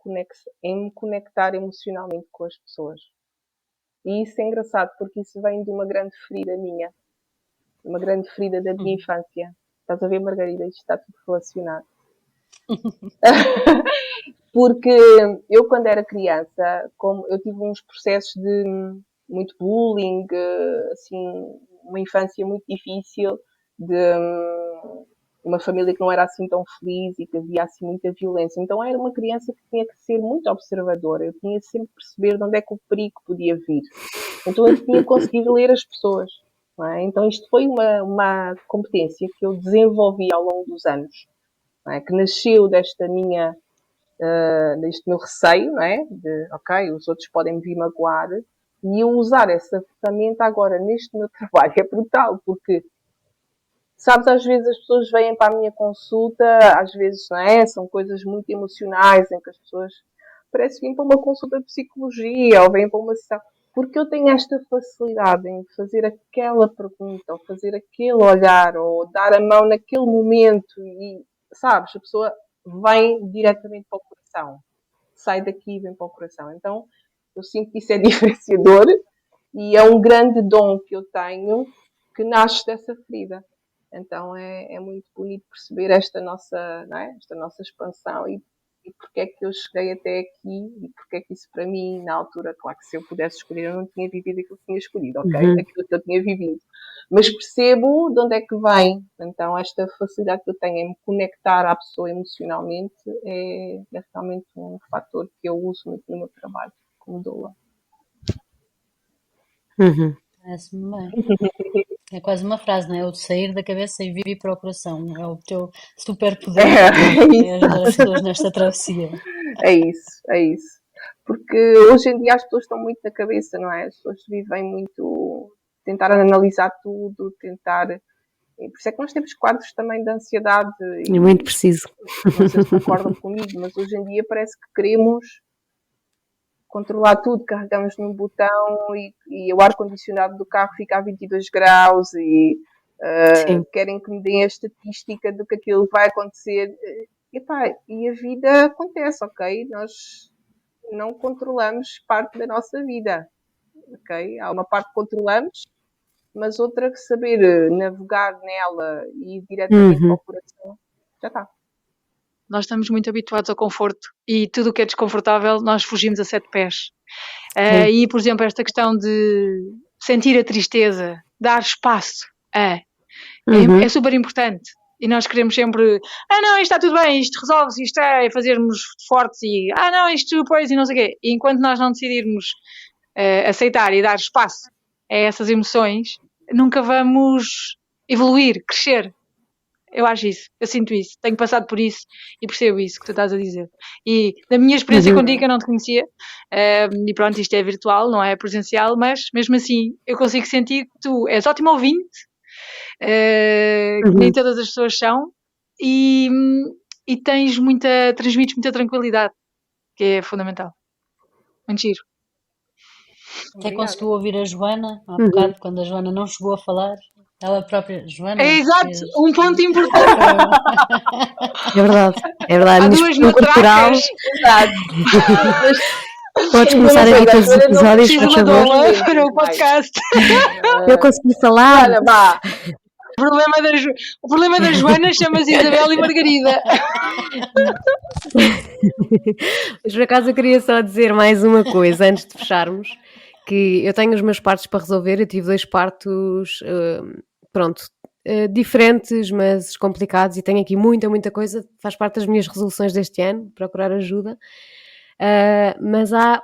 em me conectar emocionalmente com as pessoas. E isso é engraçado, porque isso vem de uma grande ferida minha. Uma grande ferida da minha infância. Estás a ver, Margarida? Isto está tudo relacionado. Porque eu, quando era criança, como eu tive uns processos de muito bullying, assim, uma infância muito difícil, de uma família que não era assim tão feliz e que havia assim muita violência. Então era uma criança que tinha que ser muito observadora. Eu tinha sempre que perceber de onde é que o perigo podia vir. Então eu tinha conseguido ler as pessoas. Não é? Então isto foi uma competência que eu desenvolvi ao longo dos anos, não é? Que nasceu desta minha deste meu receio, não é? De, ok, os outros podem me vir magoar, e eu usar essa ferramenta agora neste meu trabalho é brutal, porque, sabes, às vezes as pessoas vêm para a minha consulta, às vezes, não é? São coisas muito emocionais, em que as pessoas parece que vêm para uma consulta de psicologia, ou vêm para uma sessão, porque eu tenho esta facilidade em fazer aquela pergunta, ou fazer aquele olhar, ou dar a mão naquele momento, e, sabes, a pessoa vem diretamente para o coração. Sai daqui e vem para o coração. Então, eu sinto que isso é diferenciador e é um grande dom que eu tenho que nasce dessa ferida. Então, é muito bonito perceber esta nossa, não é? Esta nossa expansão e porque é que eu cheguei até aqui e porque é que isso para mim, na altura, claro que se eu pudesse escolher, eu não tinha vivido aquilo que tinha escolhido, ok? Aquilo que eu tinha vivido. Mas percebo de onde é que vem. Então, esta facilidade que eu tenho em me conectar à pessoa emocionalmente é realmente um fator que eu uso muito no meu trabalho como doula. Parece-me bem. É quase uma frase, não é? O de sair da cabeça e vir para o coração. É o teu superpoder. É ajudar as pessoas nesta travessia. É isso. Porque hoje em dia as pessoas estão muito na cabeça, não é? As pessoas vivem muito, tentar analisar tudo, tentar. E por isso é que nós temos quadros também de ansiedade. É muito preciso. Não sei se concordam comigo, mas hoje em dia parece que queremos controlar tudo, carregamos num botão e o ar-condicionado do carro fica a 22 graus e querem que me deem a estatística do que aquilo vai acontecer. E a vida acontece, ok? Nós não controlamos parte da nossa vida, ok? Há uma parte que controlamos, mas outra que saber navegar nela e ir diretamente para o coração, já está. Nós estamos muito habituados ao conforto e tudo o que é desconfortável nós fugimos a 7 pés. E, por exemplo, esta questão de sentir a tristeza, dar espaço é super importante. E nós queremos sempre, não, isto está tudo bem, isto resolve-se, isto é fazermos fortes e, não, isto depois e não sei o quê. E enquanto nós não decidirmos aceitar e dar espaço a essas emoções, nunca vamos evoluir, crescer. Eu acho isso, eu sinto isso, tenho passado por isso e percebo isso que tu estás a dizer. E da minha experiência contigo, eu não te conhecia, e pronto, isto é virtual, não é presencial, mas mesmo assim eu consigo sentir que tu és ótimo ouvinte, que nem todas as pessoas são, e transmites muita tranquilidade, que é fundamental. Muito giro. Até conseguiu ouvir a Joana há bocado, quando a Joana não chegou a falar. Ela própria, Joana. É exato, um ponto importante. É verdade. Há duas matracas. Exato. Podes começar a ver todos os episódios, por favor. Para o podcast. Eu consegui falar. Olha, vá. O problema da Joana chama-se Isabel e Margarida. Mas por acaso eu queria só dizer mais uma coisa antes de fecharmos, que eu tenho os meus partos para resolver. Eu tive 2 partos, diferentes, mas complicados, e tenho aqui muita coisa, faz parte das minhas resoluções deste ano, procurar ajuda. Mas há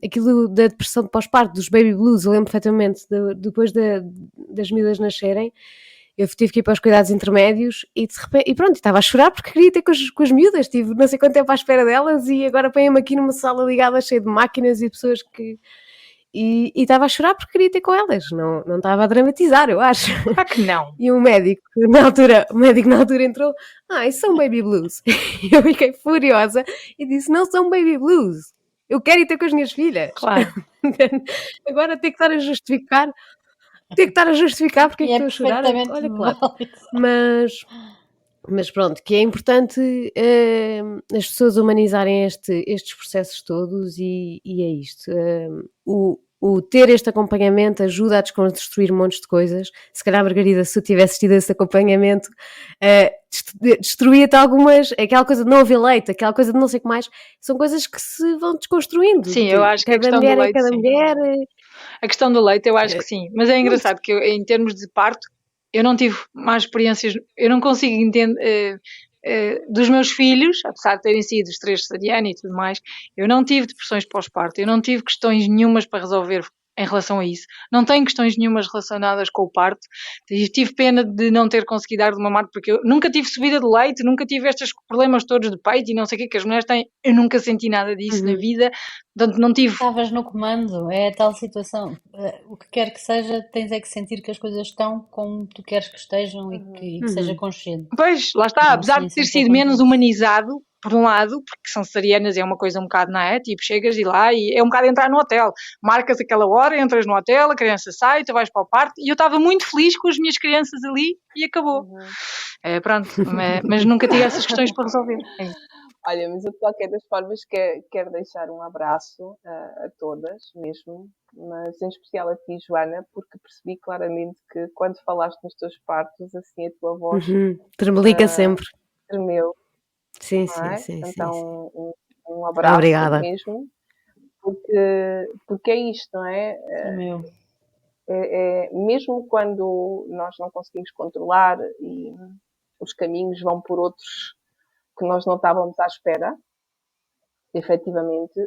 aquilo da depressão de pós-parto, dos baby blues. Eu lembro perfeitamente, depois das miúdas nascerem, eu tive que ir para os cuidados intermédios e de repente, pronto, estava a chorar porque queria ter com as miúdas. Tive não sei quanto tempo à espera delas e agora põe-me aqui numa sala ligada cheia de máquinas e pessoas que... E estava a chorar porque queria ter com elas, não estava a dramatizar, eu acho. Que não. E o médico na altura entrou, isso são baby blues. E eu fiquei furiosa e disse, não são baby blues, eu quero ir ter com as minhas filhas. Claro. Agora ter que estar a justificar porque é que estou a chorar. Olha, claro. Mas pronto, que é importante as pessoas humanizarem estes processos todos e é isto. O ter este acompanhamento ajuda a desconstruir montes de coisas. Se calhar, Margarida, se tu tivesses tido esse acompanhamento, destruía-te algumas, aquela coisa de não haver leite, aquela coisa de não sei o que mais, são coisas que se vão desconstruindo. Sim, eu acho que a questão do leite, cada mulher... A questão do leite, eu acho que sim. Mas é engraçado que eu, em termos de parto, eu não tive más experiências, eu não consigo entender dos meus filhos, apesar de terem sido os 3 cesariana e tudo mais, eu não tive depressões pós-parto, eu não tive questões nenhumas para resolver em relação a isso, não tenho questões nenhumas relacionadas com o parto. Tive pena de não ter conseguido dar de mamar, porque eu nunca tive subida de leite, nunca tive estes problemas todos de peito e não sei o que as mulheres têm, eu nunca senti nada disso na vida, portanto não tive... Estavas no comando, é a tal situação, o que quer que seja, tens é que sentir que as coisas estão como tu queres que estejam e que seja consciente. Pois, lá está, apesar de ter sido menos humanizado, por um lado, porque são cesarianas e é uma coisa um bocado, não é? Tipo, chegas e lá e é um bocado entrar no hotel. Marcas aquela hora, entras no hotel, a criança sai, tu vais para o parto e eu estava muito feliz com as minhas crianças ali e acabou. Pronto, mas nunca tive essas questões para resolver. Olha, mas eu de qualquer das formas quero deixar um abraço a todas mesmo, mas em especial a ti, Joana, porque percebi claramente que quando falaste nos teus partos, assim a tua voz tremelica sempre. Tremeu. Sim, é? sim. Então, um abraço Obrigada. mesmo, porque é isto, não é? Mesmo quando nós não conseguimos controlar e os caminhos vão por outros que nós não estávamos à espera, efetivamente,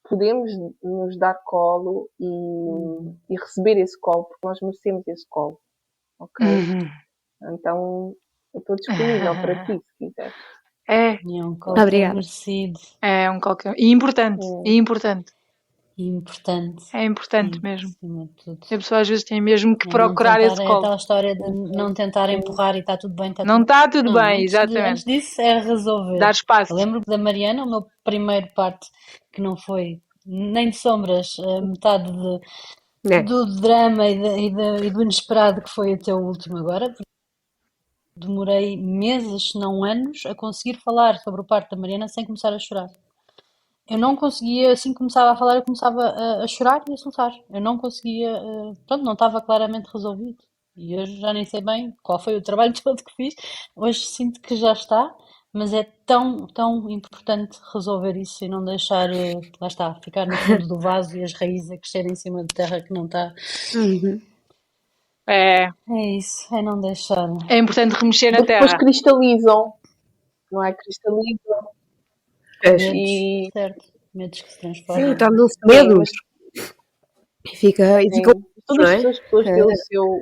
podemos nos dar colo e receber esse colo, porque nós merecemos esse colo, ok? Então, eu estou disponível para ti, se quiser. É um colo merecido. É um colo e importante, e importante. É importante Sim, mesmo. acima de tudo. A pessoa às vezes tem mesmo que É não procurar tentar, esse é colo. tal história de não tentar empurrar e está tudo bem, está Não tudo está tudo Não, bem, antes exatamente. disso é resolver. Dar espaço. Eu lembro da Mariana, o meu primeiro parte, que não foi nem de sombras, metade É. do drama e do inesperado que foi o teu último agora, porque demorei meses, se não anos, a conseguir falar sobre o parto da Mariana sem começar a chorar. Eu não conseguia, assim que começava a falar, eu começava a chorar e a soluçar. Eu não conseguia, pronto, não estava claramente resolvido. E hoje já nem sei bem qual foi o trabalho todo que fiz. Hoje sinto que já está, mas é tão, tão importante resolver isso e não deixar, lá está, ficar no fundo do vaso e as raízes a crescerem em cima de terra que não está. Uhum. É isso, é não deixar. É importante remexer na Depois terra. cristalizam, não é? Cristalizam. Pois. Medos, E certo? Medos que se Sim, transformam. tornam-se sim, medos. mas E ficam sim, não todas é? as pessoas têm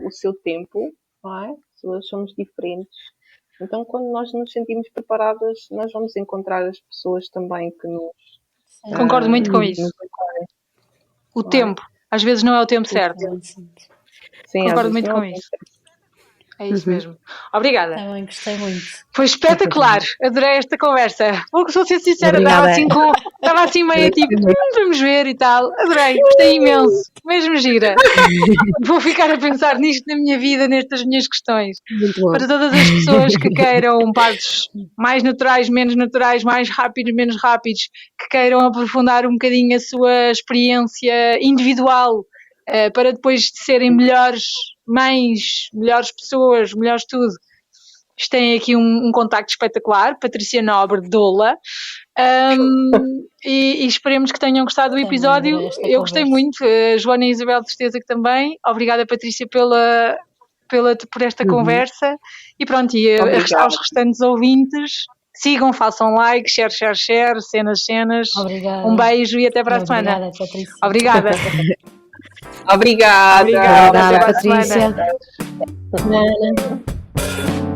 o seu tempo, não é? As pessoas somos diferentes. Então, quando nós nos sentimos preparadas, nós vamos encontrar as pessoas também que nos, Sim, Concordo muito com nos isso. apoiem, O não é? tempo. Às vezes não é o tempo certo. Sim, às Concordo vezes muito não com é o isso. tempo. É isso Uhum. mesmo. Obrigada. Também gostei muito. Foi espetacular. Adorei esta conversa. Vou ser sincera, Obrigada. estava assim meio tipo, vamos ver e tal. Adorei, gostei imenso. Mesmo gira. Vou ficar a pensar nisto na minha vida, nestas minhas questões. Muito bom. Para todas as pessoas que queiram partos mais naturais, menos naturais, mais rápidos, menos rápidos, que queiram aprofundar um bocadinho a sua experiência individual, para depois de serem melhores mães, melhores pessoas, melhores tudo. Tem aqui um contacto espetacular, Patrícia Nobre, doula. E esperemos que tenham gostado do Também episódio. adorei esta Eu gostei conversa. muito, Joana e Isabel, de certeza que também. Obrigada, Patrícia, por esta conversa. E pronto, e Obrigada. aos restantes ouvintes, sigam, façam like, share, cenas. Obrigada. Um beijo e até para a semana. Obrigada, Patrícia. Obrigada. Obrigada. Obrigada, até para a Patrícia. semana.